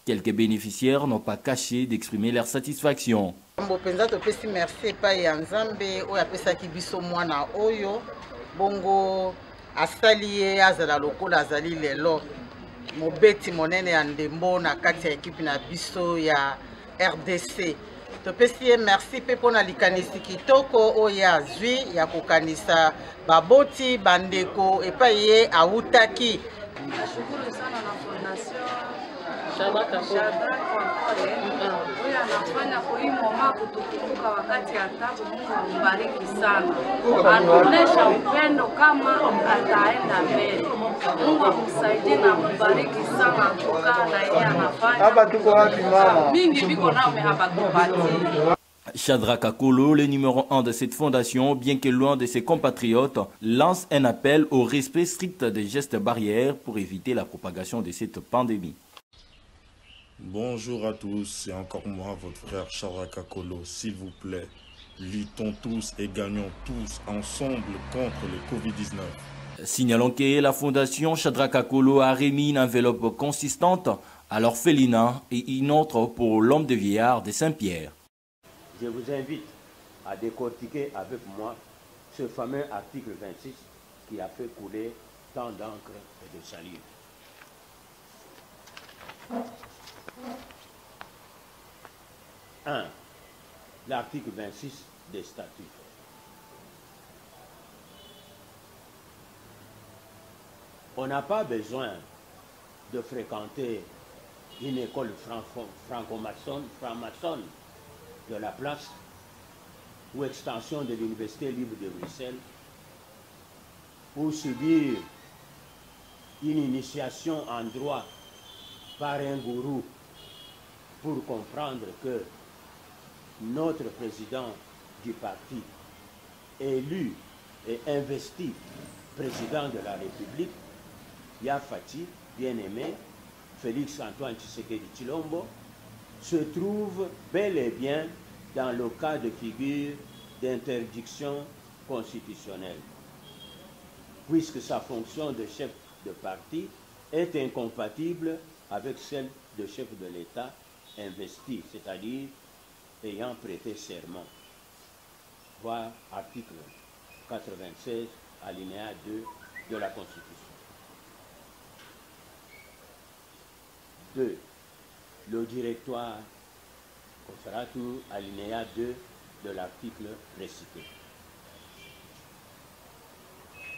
Quelques bénéficiaires n'ont pas caché d'exprimer leur satisfaction. Merci pa Nzambe oyo apesaki biso mwana oyo bongo asali ye azala lokola azali lelo mobeti monene ya ndembo na kati ya ekipe na biso ya RDC. Topesi ye merci pe mpona likanisi kitoko oyo azwi ya kokanisa baboti bandeko epai ye awutaki. Nashukuru sana na fondation Shadrack huyo anafanya kwa hii mama kutukumbuka wakati ya tabu. Mungu ambariki sana, anaonesha upendo kama ataenda mbele. Mungu amsaidie na ambariki sana kukaa na yeye anafanya hapa. Tuko wapi mama? Mingi biko nao hapa kupati. Shadrack Akolo, le numéro 1 de cette fondation, bien que loin de ses compatriotes, lance un appel au respect strict des gestes barrières pour éviter la propagation de cette pandémie. Bonjour à tous, c'est encore moi, votre frère Shadrack Akolo. S'il vous plaît, luttons tous et gagnons tous ensemble contre le Covid-19. Signalons que la fondation Shadrack Akolo a remis une enveloppe consistante à l'orphelinat et une autre pour l'homme de vieillard de Saint-Pierre. Je vous invite à décortiquer avec moi ce fameux article 26 qui a fait couler tant d'encre et de salive. 1. L'article 26 des statuts. On n'a pas besoin de fréquenter une école franco-maçonne de la place ou extension de l'Université libre de Bruxelles pour subir une initiation en droit par un gourou pour comprendre que notre président du parti, élu et investi président de la République, Yafati, bien-aimé, Félix Antoine Tshisekedi Tshilombo, se trouve bel et bien dans le cas de figure d'interdiction constitutionnelle, puisque sa fonction de chef de parti est incompatible avec celle de chef de l'État investi, c'est-à-dire ayant prêté serment. Voir article 96, alinéa 2 de la Constitution. 2. Le directoire, on fera tout alinéa 2 de l'article précité.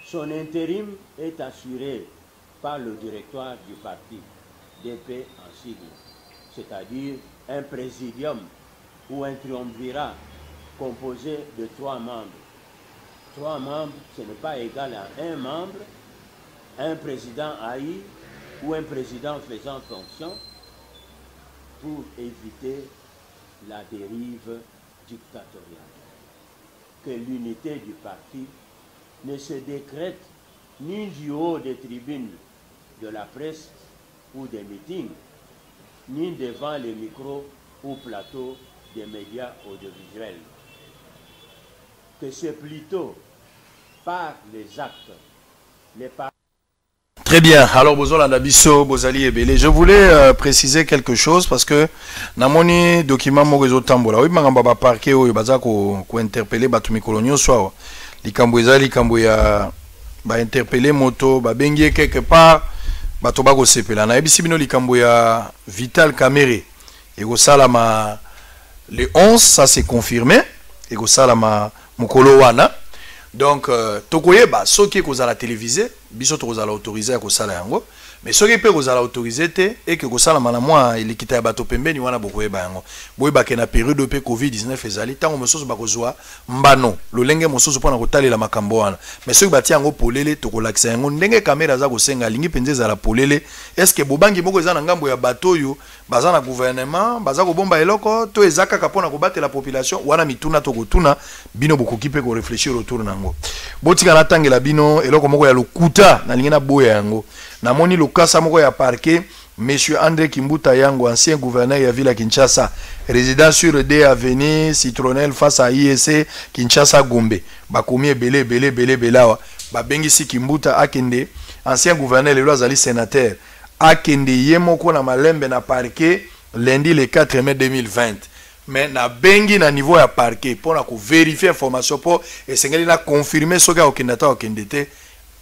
Son intérim est assuré par le directoire du parti, DP en sigle, c'est-à-dire un présidium ou un triumvirat composé de 3 membres. 3 membres, ce n'est pas égal à 1 membre, un président haï ou un président faisant fonction, pour éviter la dérive dictatoriale. Que l'unité du parti ne se décrète ni du haut des tribunes de la presse ou des meetings, ni devant les micros ou plateaux des médias audiovisuels. Que c'est plutôt par les actes, les paroles. Très bien. Alors, Bozolanda Bisso, Bozali Ebele. Je voulais préciser quelque chose parce que namoni document morezo tambola. Oui, mangamba ba parquet oyo baza ko interpeller batu mikolonyo swa. Likambo ezali likambo ya ba interpeller moto ba bengie quelque part bato ba ko sepela. Na ebisi bino likambo ya Vital Kamerhe. Et go salama le 11, ça c'est confirmé. Et go salama mukolo wana. Donc, tokoyeba, ce qui est à la télévisée, biso tokozala autorisé à kosala yango, mais ce qui peut vous autoriser et que vous savez la moi il quitte à bateau pembe ni wana beaucoup bango boyeba ke na période de Covid-19 ezali tango mososo bakozwa mbano lolenge mososo pona kotalela makambo wana mais ce qui bati yango polele to kolakisa yango ndenge caméra za kosenga lingi penze za la polele est-ce que bobangi moko eza na ngambo ya bateau yo baza na gouvernement baza ko bomba eloko to ezaka kapona ko battre la population wana mituna to kotuna bino bokoki pe ko réfléchir autour nango botika na tangela bino eloko moko ya lokuta na lingi na boya yango na moni lokasa moko ya parquet monsieur André Kimbuta Yango ancien gouverneur ya ville à Kinshasa résident sur D avenue Citronelle face à IEC Kinshasa Gombe bakomi belé belawa babengisi Kimbuta akende ancien gouverneur le azali sénateur akende yemoko na malembe na parquet lundi le 4 mai 2020 mais na bengi na niveau ya parquet pour na ko vérifier information pour esengeli na confirmer soka okendata okendete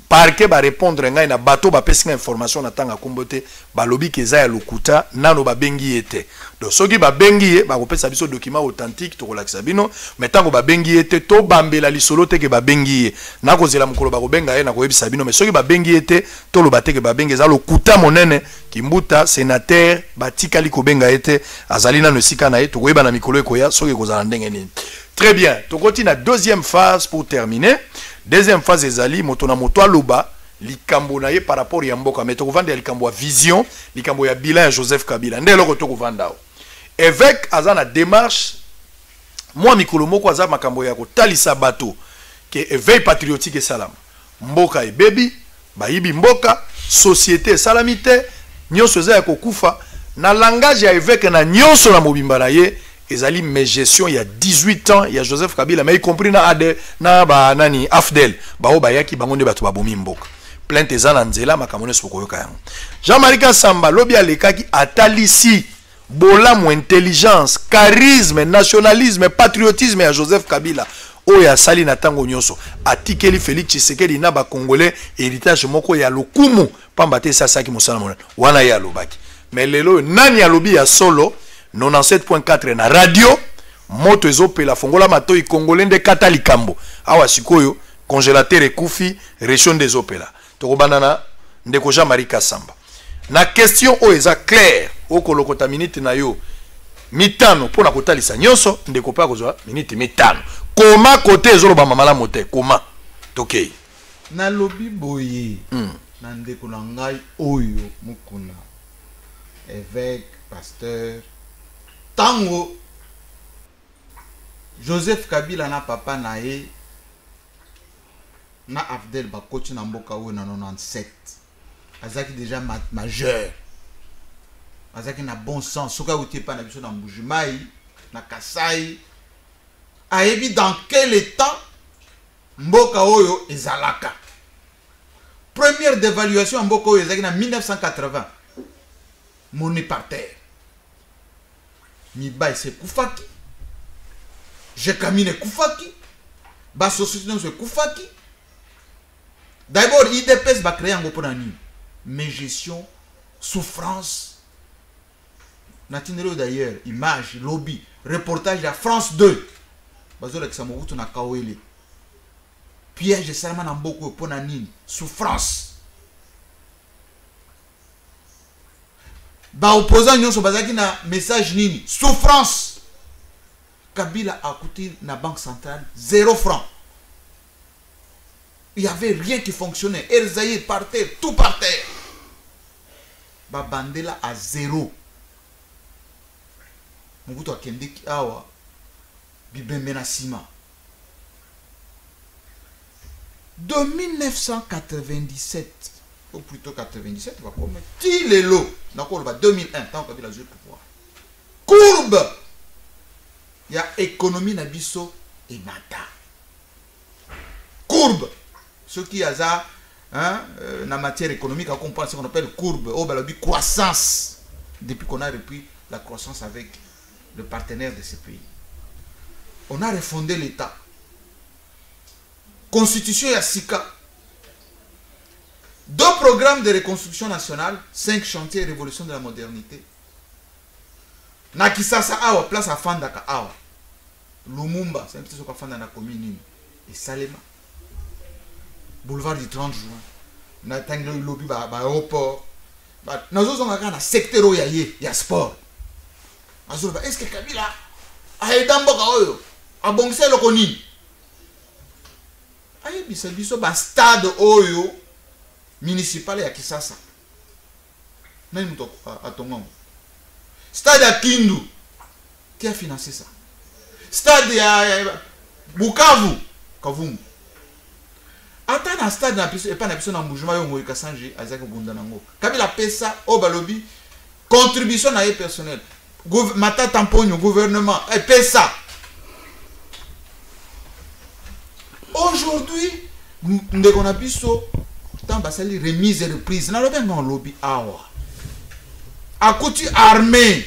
parquet ba répondre ngai na bateau ba pesinga information na tanga kombote ba lobi keza ya lokuta nano ba bengi ete donc soki ba bengi ba kopesa biso document authentique to kolakisa bino mais tango ba bengi ete to bambela lisolo te ke ba bengi na kozela mukolo ba kobenga ye na koyebisa bino mais soki ba bengi ete to loba te ke ba bengi za lokuta monene Kimbuta sénateur batikali kobenga ete azali na nosika na ye to koyeba na mikolo ekoya soki kozala ndenge nini. Très bien, to continue la deuxième phase pour terminer. Deuxième phase ezali moto na moto aloba likambo na ye par rapport ya mboka mais to kovanda likambo ya vision likambo ya bilan ya Joseph Kabila ndelo ko to kovanda évêque azana démarche moi mikolo moko aza makambo ya kotalisa bato ke éveil patriotique salam mboka e baby bayibi mboka société salamité nyonso za ya kokufa na langage ya évêque na nyonso na mobimba na ye ezali mes gestion il y a 18 ans il y a Joseph Kabila mais y compris na ade na ba nani Afdel bao bayaki bango nde bato babomi mboka plainte ezana nzela makamone sokoyoka yango Jean-Marie Kasamba lobi alekaki atalisi bolamu intelligence charisme nationalisme patriotisme ya Joseph Kabila oya sali na tango nyonso atikeli Félix Tshisekedi na ba congolais héritage moko ya lokumu pamba te sasaki mosala mona wana ya lobaki mais lelo nani ya lobi ya solo 97.4 na radio moto ezopela fongola matoi congolais nde kata likambo awa sikoyo congélateur ekufi région des opela tokobana na ndeko Jean-Marie Kasamba na question o eza clair okolokota minute na yo mitano pona kotalisa nyonso ndeko pa kozwa minute mitano koma kote ezoloba mamala mote koma tokei na lobi boye na ndeko na ngai oyo mukuna évêque pasteur tango Joseph Kabila na papa na ye na Afdel bakoti na mboka oyo na 97 azaki déjà majeur azaki na bon sens soka uti pa na biso na Mbujimai na Kasai ayebi dans quel état mboka oyo ezalaka première dévaluation mboka oyo ezaki na 1980 monnaie par terre Mibai se kufaki Jekamine kufaki ba société se kufaki d'abord IDPS ba créer ngo pona ni mais gestion souffrance natinelo d'ailleurs image lobby reportage à France 2 bazo la kisamobutu na kawele piège salama na mboko pona ni souffrance ba opposant nyonso bazaki na message nini souffrance Kabila a coûté na banque centrale 0 francs. Il n'y avait rien qui fonctionnait. El Zahir par terre, tout par terre. Ba bandela à 0. Mobutu akende ki awa bibembe na sima. De 1997 ou plutôt 97 va comme Tilelo d'accord va 2001 tant que Kabila a joué pouvoir. Courbe il y a économie na biso et mata. Courbe ce qui a ça hein na matière économique à comprendre ce qu'on appelle courbe oh ben croissance depuis qu'on a repris la croissance avec le partenaire de ce pays. On a refondé l'État. Constitution ya Sika. 2 programmes de reconstruction nationale, 5 chantiers révolution de la modernité. Na Kisasa awa place à Fandaka awa. Lumumba, c'est un petit peu Fanda na commune et Salema. Boulevard du 30 juin. Na tanglo lobby ba aéroport, nazozonga kaka na secteur oyo ya sport azoloba est ce que Kabila aeda mboka oyo abongisa eloko nini ayebisa biso bastade oyo municipal ya Kisasa nani moto atonga stade ya Kindu qui a financé ça stade ya Bukavu Kavumu ata na stade na biso epa na biso na mouvement yo ngoyi Kasanje azaki bunda nango Kabila pesa o balobi contribution na ye personnel matata mponyo gouvernement pesa aujourd'hui ndeko na biso tant basali remise et reprise na lobi non lobby awa akuti armée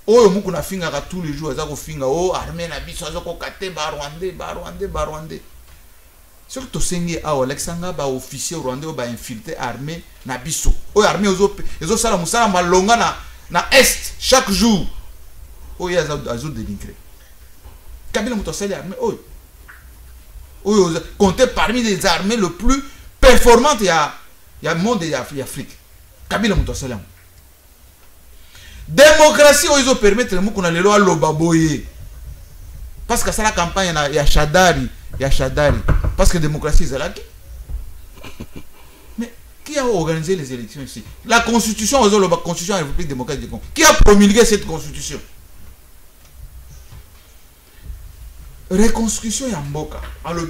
oyo muku na finga ka tous les jours azako finga o armée na biso azako kate ba rwandais surtout to sengi awa Alexanga ba officier rwandais ba infiltrer armée na biso oyo armée ozo sala musala malonga na est chaque jour oyo azo dénigrer Kabila muto sali armée oyo compté parmi les armées le plus performantes il y a monde et Afrique. Kabila Moutossalam. Démocratie ils ont permettre de qu'on a les lois lobaboye. Parce que ça la campagne il y a Chadari, parce que démocratie c'est là. Mais qui a organisé les élections ici? La constitution la constitution de la République démocratique du Congo. Qui a promulgué cette constitution? Reconstruction ya mboka. Alors,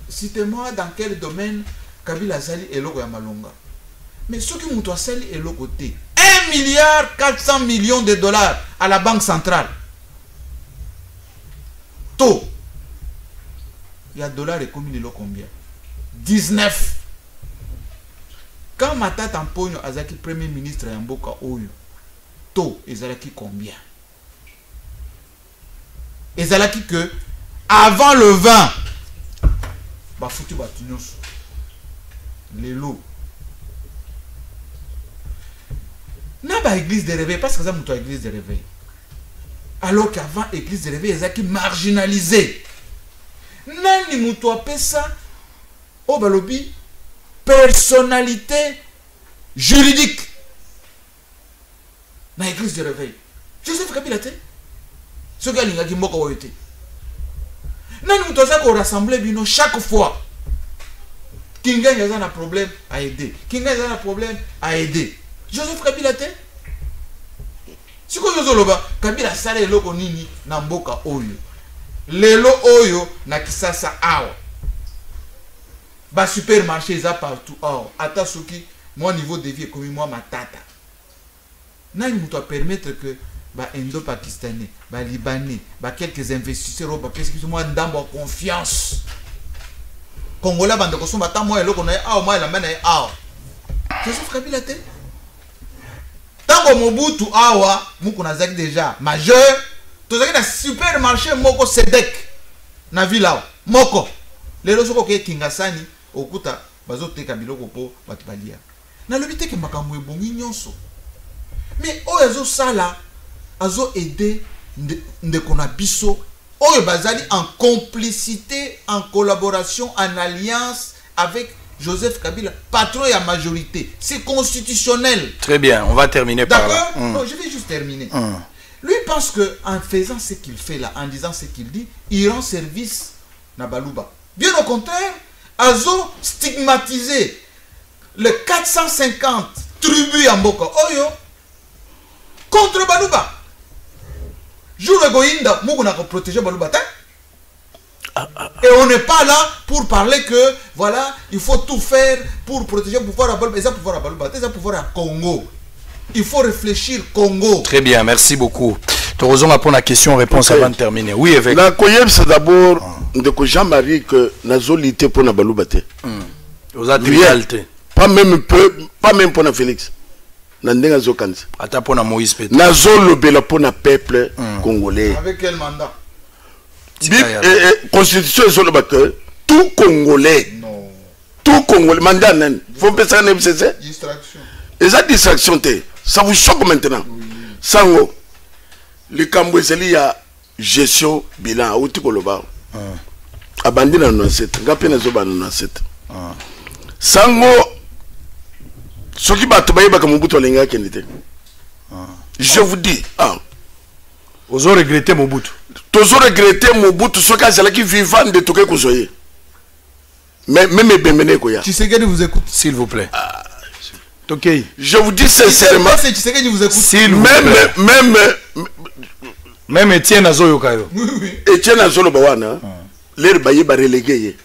citez-moi dans quel domaine Kabila Zali et Loko ya Malonga. Mais ce qui m'a sali et Loko T. 1,4 milliard de dollars à la Banque centrale. Taux. Il y a dollars et combien de combien? 19. Quand Matata Tamponyo Azaki premier ministre ya mboka Oyo. Taux, ezalaki combien? Ezalaki que avant le 20, bah foutu batinos, les lots. N'a pas église de réveil parce que ça m'a église de réveil. Alors qu'avant église de réveil, ils étaient marginalisés. Nani mouto appelle ça au balobi personnalité juridique. Dans l'église de réveil. Joseph Kabila te. Ce gars qui m'a été. Nani mtoza ko rassembler bino chaque fois. Kinga yaza na problème à aider. Kinga yaza na problème à aider. Joseph Kabila te. Siko yozoloba Kabila sale loko nini na mboka oyo. Lelo oyo na Kisasa awa. Ba supermarché za partout awa. Ata soki mon niveau de vie est comme moi matata. Nani mto permettre que ba indo-pakistanais, ba libanais, ba quelques investisseurs, ba qu'est-ce que moi ndambo confiance. Congolais bande ko somba ta moi eloko na awa moi la mena awa. Joseph Kabila te. Tango Mobutu awa muko na zaki déjà majeur, to zaki na supermarché moko Sedek na villa moko. Lelo soko ke Kingasani okuta bazo teka biloko po batubalia. Na lobite ke makambo ebongi nyonso. Mais oyo sala azo aider ndeko biso oyo bazali en complicité, en collaboration, en alliance avec Joseph Kabila, patron et la majorité. C'est constitutionnel. Très bien, on va terminer par là. D'accord? Non, je vais juste terminer. Lui pense que en faisant ce qu'il fait là, en disant ce qu'il dit, il rend service na Baluba. Bien au contraire, azo stigmatiser les 450 tribus en Mboka Oyo contre Baluba. Jour Goïnda, Mougouna protéger Baluba. Et on n'est pas là pour parler que voilà, il faut tout faire pour protéger le pouvoir à Baluba. Et ça pouvoir à Baluba, c'est ça pouvoir à Congo. Il faut réfléchir Congo. Très bien, merci beaucoup. Torozon va prendre la question-réponse avant de terminer. Oui, avec. La Koyeb, c'est d'abord de Jean-Marie que Nazolité pour la Baluba. Pas même pour la Félix. Ata pour la Moïse Pété. Nazolobela pour le peuple congolais. Avec quel mandat? Constitution est tout Congolais. Non. Tout Congolais. Mandat, il faut pas ça. Distraction. Et ça, distraction, ça vous choque maintenant. Sango, le Cambouezeli, il y a gestion bilan. Outi Koloba. Abandi na 97. Gapi na zoba na 97. Sango, Ce qui bat Tobaïba comme Mobutu Lenga Kenite. Je vous dis, Vous avez regretté Mobutu. Vous avez regretté Mobutu, ce qui est vivant de tout que vous soyez. Même Bemene Koya. Tshisekedi vous écoute. S'il vous plaît. Ok. Je vous dis sincèrement. Tshisekedi vous écoute. Même Etienne Azoyo Kayo. Etienne Azoyo Bawana. L'air baye ba relégué.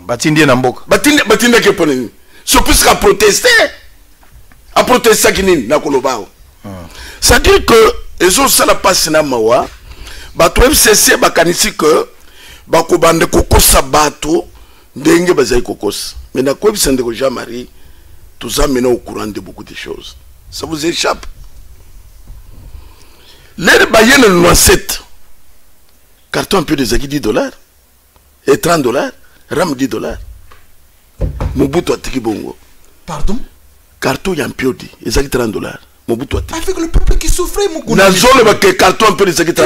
Batindi na mboka. Batindi ke poneni. So plus qu'à protester. À protester kinini na kolobao. C'est-à-dire que les autres ça la passe na mawa. Bato FCC bakanisi que bakobande kokosa bato ndenge bazai kokosa. Mais na quoi bisande ko Jean-Marie tout ça maintenant au courant de beaucoup de choses. Ça vous échappe. L'air baye le noisette. Carton un peu de zaki $10. Et $30, ram $10. Mobutu atiki bongo. Pardon? Carton yampiodi, ezaki $30. Mobutu atiki. Avec le peuple qui souffrait, mon na zone ba que carton un peu de zaki $30.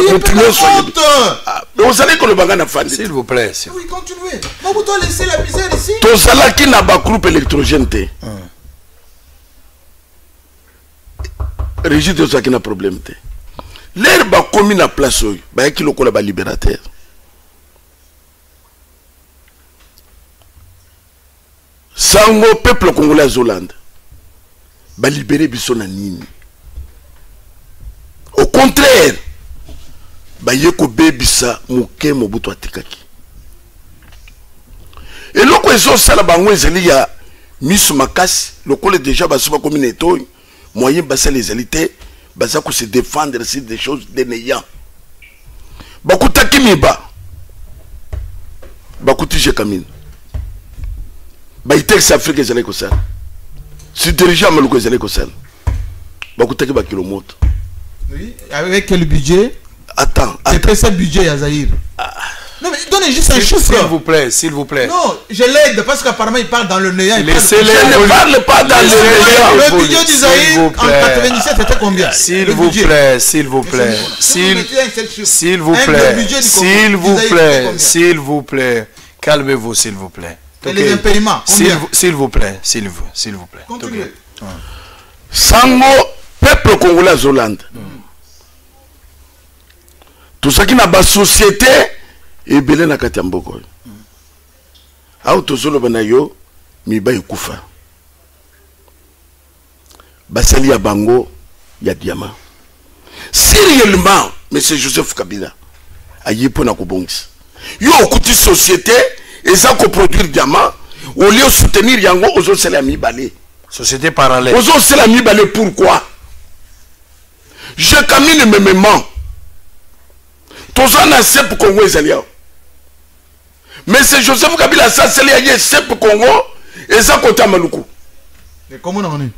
Vous allez que le bagana fandi. S'il vous plaît. Oui, continuez. Mobutu a laissé la misère ici. To sala ki na ba groupe électrogène té. Régis de ça qui n'a problème té. L'air ba commis na place oyo, ba ki lokola ba libérateur. Sango peuple congolais à Zolande ba libérer biso na nini. Au contraire ba yeko bebisa muke Mobutu atikaki. Et loko ezo sala bango ezali ya misu makasi lokole déjà basuba communauté moyen basa les élites basa ko se défendre sur des choses dénayant. Bakutaki miba bakuti je kamine. Baitex Afrique ezali ko sala. Si dirigeant maluko ezali ko sala. Bakutaki ba kilomoto. Oui, avec quel budget? Attends. C'est pas ça budget ya Zahir. Non mais donnez juste un chiffre. S'il vous plaît, s'il vous plaît. Non, je l'aide parce qu'apparemment il parle dans le néant. Laissez-les. Je ne parle pas dans le néant. Le budget du Zahir en 97 c'était combien? S'il vous plaît, s'il vous plaît. S'il vous plaît. S'il vous plaît. S'il vous plaît. Calmez-vous, s'il vous plaît. Et les impayements, s'il vous plaît, s'il vous plaît. Continuez. Sango, peuple congolais Zolande. Tout ça qui n'a pas société et belé na katiamboko. Auto zolo banayo mi ba ikufa. Basali ya bango ya diamant. Sérieusement, monsieur Joseph Kabila a yipo na kubongisa. Yo okuti société et ça qu'on produire diamant au lieu de soutenir yango aux autres c'est la mi-balé. Société parallèle. Aux autres c'est la mi-balé pourquoi? Je camine même. Tous en a c'est pour Congo et mais c'est Joseph Kabila ça c'est les c'est pour Congo et ça côté Maluku. Mais comment on est?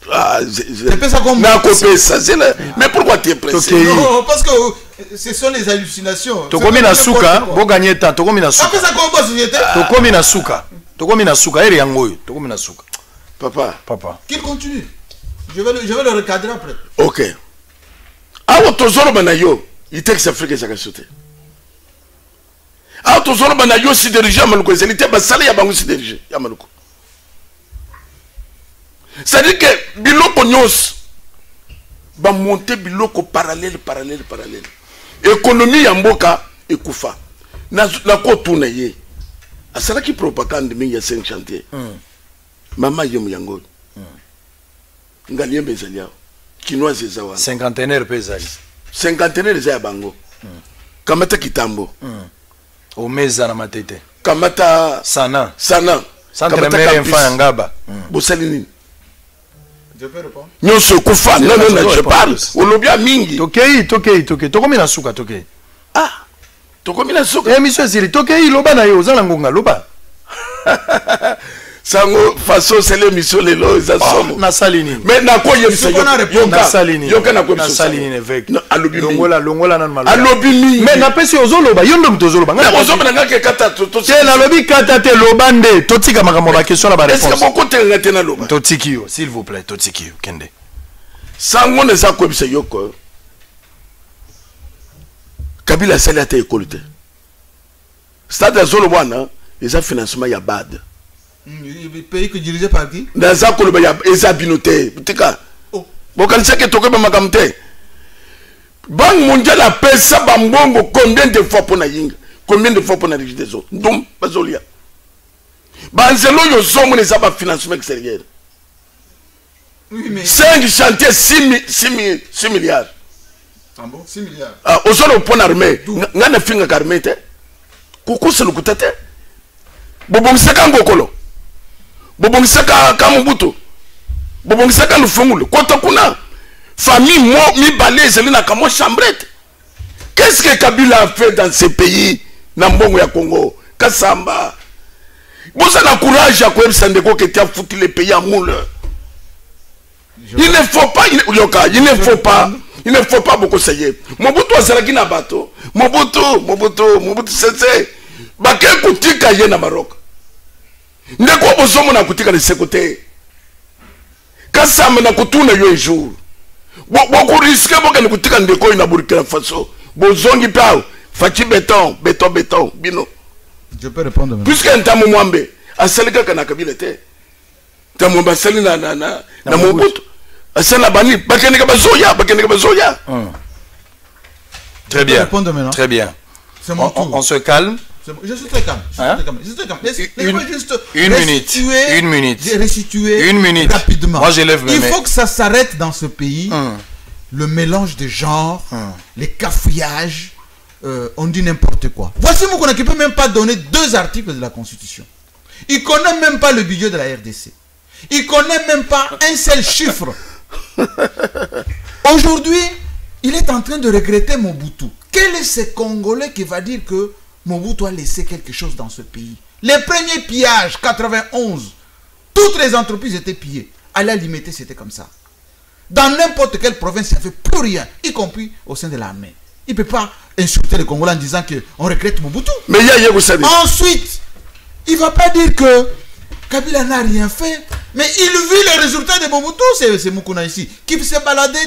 C'est pas ça comme ça c'est là. Mais pourquoi tu es pressé? Non, parce que ce sont les hallucinations. Tokomi na suka, bo gagner temps, tokomi na suka. Après ça comment société? Tokomi na suka. Tokomi na suka, eri yangoyo, tokomi na suka. Papa. Qu'il continue. Je vais le recadrer après. OK. Awo tozolo banayo, itex Afrique ça kasote. Awo tozolo banayo si dirigeant maluko zelité basala ya bango si dirigeant ya maluko. C'est-à-dire que biloko nyos va monter biloko parallèle. Économie ya mboka ekufa. Na ko tuna ye. Asala ki propagande mingi ya 5 chantier. Mama yemu yango. Ngaliembe zalia. Kinoise zawa. Cinquantenaire pesali. Cinquantenaire za bango. Kamata kitambo. Omeza na matete. Kamata sana. Centre mère enfant ngaba. Bosali nini? Je peux répondre. Non, je parle. Olobia mingi. Tokei. Tokomi na suka tokei. Tokomi na suka. Monsieur Zili, tokei loba na yo zala ngonga loba. Sango façon c'est l'émission les lois ça somo. Na salini. Mais na ko yebisa yo. Na salini. Yo kana ko na salini avec. Longola nan malo. Alobi mingi. Mais na pesi ozoloba yo ndo mtozoloba. Mais ozoloba nga ke kata to. C'est na lobi kata te lobande. Totika makambo ba question na ba réponse. Est-ce que beaucoup te ngate na loba? Totiki yo, s'il vous plaît, totiki yo kende. Sango ne za ko yebisa yo ko. Kabila sali ate école te. Stade Zolo bwana, les financement ya bad. Pays que dirigé par qui? Dans un coloba ya ezabinote. Tika. Bon quand c'est que toke ba makamte. Banque mondiale appelle ça bambongo combien de fois pour na yinga? Combien de fois pour na régler des autres? Donc bazolia. Banzelo yo zomo les aba financement extérieur. Oui, mais 5 chantiers 6 milliards. Ah bon, 6 milliards. Ah, aux autres pour l'armée. Ngana finga karmete. Kuku se le kutate. Bobong saka ngokolo. Bobong saka kamubuto. Bobong saka lufungulu. Koto kuna famille mo mi balé zelina kamo chambrette. Qu'est-ce que Kabila a fait dans ce pays? Nambongo ya Congo. Kasamba. Vous avez le courage à quoi que tu as foutu le pays en moule. Il ne faut pas, il ne faut pas beaucoup essayer. Mobutu azalaki na bato. Mobutu sese. Bake kutika ye na Maroc. Ndeko bozomo na kutika le sekote. Kasamba na kutuna yo jour. Boko risque boka na kutika ndeko ina Burkina Faso. Bozongi pao. Fachi béton, bino. Je peux répondre maintenant. Puisque Ntamu Mwambe a salika kana Kabila te. Ntamu Mwambe sali na Mobutu. Asala bani bakene bazoya. Très bien. Très bien. C'est mon tour. On se calme. Je suis très calme. Une minute. Restituer une minute rapidement. Moi je lève mes mains. Il faut que ça s'arrête dans ce pays. Le mélange de genres, les cafouillages. On dit n'importe quoi. Voici Moukouna qui ne peut même pas donner 2 articles de la Constitution. Il ne connaît même pas le budget de la RDC. Il ne connaît même pas un seul chiffre. Aujourd'hui, il est en train de regretter Mobutu. Quel est ce Congolais qui va dire que Mobutu a laissé quelque chose dans ce pays? Les premiers pillages, 91, toutes les entreprises étaient pillées. À la limite, c'était comme ça. Dans n'importe quelle province, il n'y avait plus rien, y compris au sein de l'armée. Il ne peut pas insulter les Congolais en disant qu'on regrette Mobutu. Mais ensuite, il ne va pas dire que Kabila n'a rien fait, mais il vit les résultats de Mobutu, c'est Moukouna ici, qui s'est baladé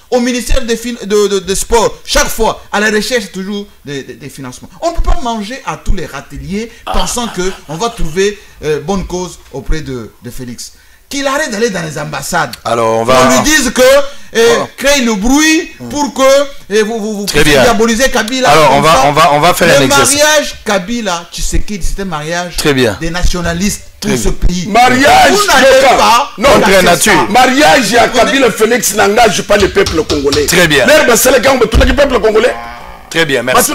au ministère de Sport, chaque fois, à la recherche toujours des financements. On ne peut pas manger à tous les râteliers pensant qu'on va trouver bonne cause auprès de Félix. Qu'il arrête d'aller dans les ambassades. Alors on lui dise que crée le bruit pour que vous diabolisez Kabila. Alors on va faire un exercice. Le mariage Kabila Tshisekedi, c'était un mariage des nationalistes pour ce pays. Mariage contre nature. Mariage à Kabila Félix n'engage pas le peuple congolais. Très bien. Le peuple congolais. Très bien, merci.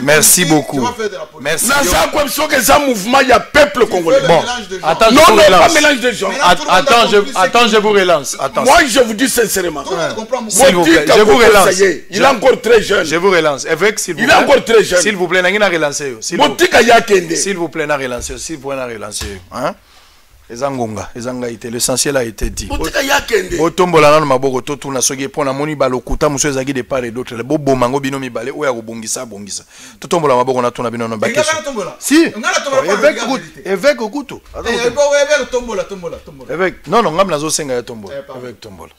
Merci beaucoup. Merci. Dans un mouvement, il y a peuple congolais. Bon, attends, pas mélange de gens. Attends, je vous relance. Moi, je vous dis sincèrement. S'il vous plaît, je vous relance. Il est encore très jeune. Je vous relance. Il est encore très jeune. S'il vous plaît, n'a relancé. S'il vous plaît, n'a relancé. S'il vous plaît, n'a relancé. Hein? L'essentiel a été dit. Otombola na maboko to tuna soki pona moni balokuta muso ezaki de part et d'autre. Le bobo mango bino mibale oya kobongisa bongisa. Totombola maboko na tuna bino na bakeso. Si. Évêque okuto. Évêque non ngam nazo senga ya tombola. Évêque tombola.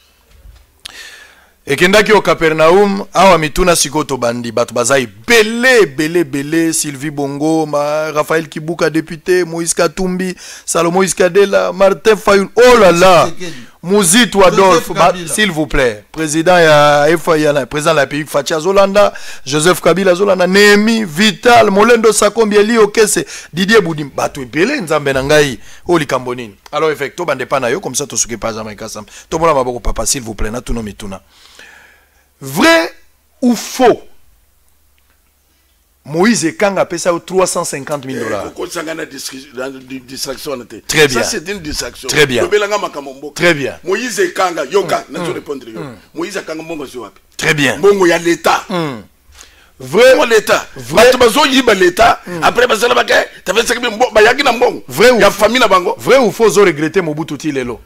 Ekendaki au Capernaum awa mituna sikoto bandi bato bazai belé Sylvie Bongo, Raphaël Kibuka député, Moïse Katumbi, Salomon Iskadela, Martin Fayoul. Oh là là. Mouzitou Adolphe, s'il vous plaît. Président président de la République Fatia Zolanda, Joseph Kabila Zolanda, Némi, Vital, Molendo Sakombi, Eli Okese, Didier Boudim, Batou Belé, Nzambe Nangai, Oli Kambonine. Alors effectivement, bande pas na yo comme ça to souke pas jamais kasam. To mona maboko papa s'il vous plaît, na tuno mituna. Vrai ou faux? Moïse Kanga a payé 350 000 $. Très bien. Ça, c'est une distraction. Très bien. Très bien. Moïse Kanga, Yoka, n'a pas répondu. Moïse Kanga, Mongo, très bien. Mongo, il y a l'État. Vrai ou l'État? Vrai l'État. Après, vrai ou faux, vous regrettez Mobutu Tilelo?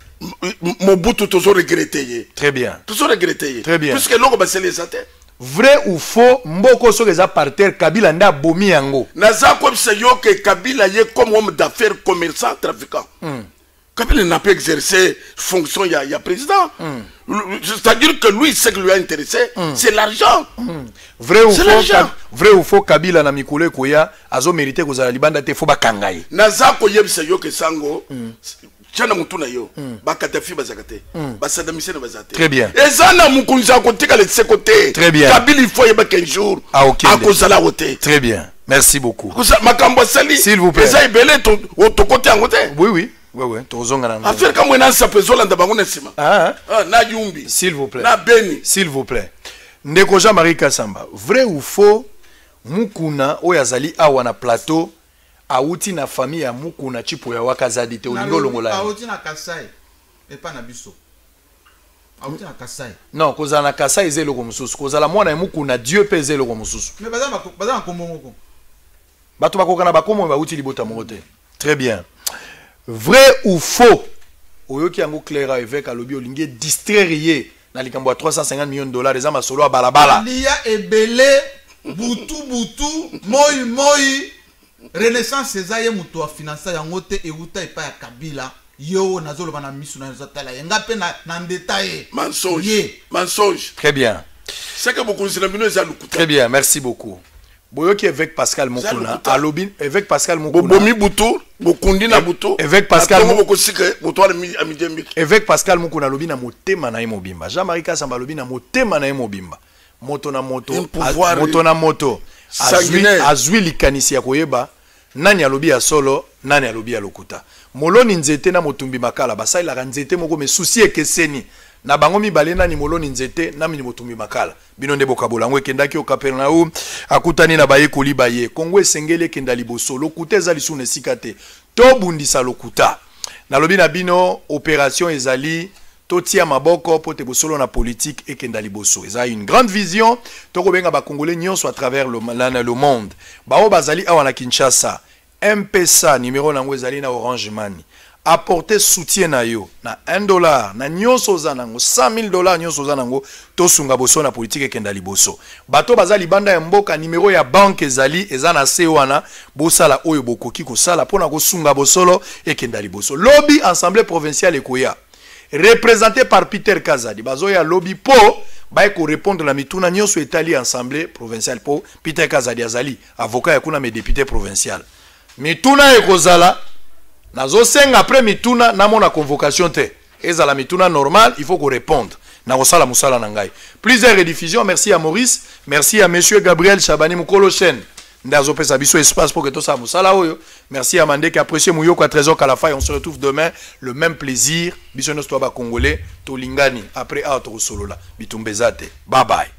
Mobutu, toujours regretté. Très bien. Toujours regretté. Très bien. Puisque l'on va se les attaquer. Vrai ou faux, mboko so les par terre, Kabila nda bomi yango. Naza comme ça yo que Kabila est comme homme d'affaires, commerçant, trafiquant. Kabila n'a pas exercé fonction, il y a président. C'est-à-dire que lui, ce qui lui a intéressé, c'est l'argent. Vrai ou faux, Kabila na mikule koya, azo mérité que za libanda te fo bakangai. Naza ko yebisa yo ke sango. Chana mutuna yo. Bakata fi bazakate. Basada misene bazate. Très bien. Ezana mukunza ko tika le de ce côté. Très bien. Kabila il faut yeba 15 jours. Ah OK. À cause de la route. Très bien. Merci beaucoup. Makambo sali. S'il vous plaît. Eza ibele to côté en côté. Oui oui. Oui, tozonga na. Affaire comme on a sa personne dans bango nesima. Na yumbi. S'il vous plaît. Na beni. S'il vous plaît. Ndeko Jean-Marie Kassamba, vrai ou faux, Mukuna oyazali awa na plateau auti na famille ya Mukuna chipo ya wakazadi te olingo longola. Auti na Kasai et pas na biso. Auti na Kasai. Non, kozala na Kasai ezelo ko mususu. Kozala mwana ya Mukuna Dieu pe ezelo ko mususu. Mais bazama kombo moko. Bato bakokana bakomo ba uti libota mote. Très bien. Vrai ou faux, oyoki yango Clara évêque alobi olingi distraire na likambo ya 350 millions de dollars eza masolo ya balabala. Lia ebele butu moi renaissance ezaye muto wa finance yango te euta epa ya Kabila yo nazolo bana misu na zotala yenga pe na détail. Mensonge. Très bien. C'est que beaucoup de gens eza lukuta. Très bien, merci beaucoup. Boyoki évêque Pascal Mukuna alobi évêque Pascal Mukuna bomi butu bokundi na butu évêque Pascal évêque Pascal Mukuna alobi na motema na mobimba Jean-Marie Kassamba alobi na motema na mobimba moto na moto moto na moto azwi likanisi ya koyeba nani alobi ya solo nani alobi ya lokuta moloni nzete na motumbi makala basalaka nzete moko me souci ekeseni na bango mibale nani moloni nzete na mini motumbi makala bino nde bokabola ngo ekendaki o Capernaum akutani na baye koli baye Kongo esengele kenda liboso lokuta ezali sune sikate to bundisa lokuta na lobi na bino opération ezali totia maboko pote bosolo na politique ekenda liboso eza une grande vision toko benga ba congolais nyonso à travers le monde bao bazali awa na Kinshasa M-Pesa numéro nango ezali na Orange Money apporter soutien na yo na $1 na nyonso za nango $100,000 nyonso za nango to sunga boso na politique ekenda liboso bato bazali banda ya mboka numéro ya banque ezali eza na se wana bosala oyo bokoki kosala pona ko sunga bosolo ekenda liboso lobby assemblée provinciale ekoya représenté par Peter Kazadi bazoya lobby po ba ko répondre la mituna nyonso etali assemblée provinciale po Peter Kazadi azali avocat ya kuna me député provincial mituna ekozala nazo senga après mituna na mona convocation te ezala mituna normal il faut qu'on réponde na kosala musala na ngai plusieurs rediffusions merci à Maurice merci à monsieur Gabriel Chabani Mukolo Chen ndazo pesa biso espace pour que tout ça musala oyo merci à Mandé qui apprécie Mouyoko à 13h Kalafa et on se retrouve demain le même plaisir biso nos toba congolais to lingani après autre solo la bitumbezate bye bye.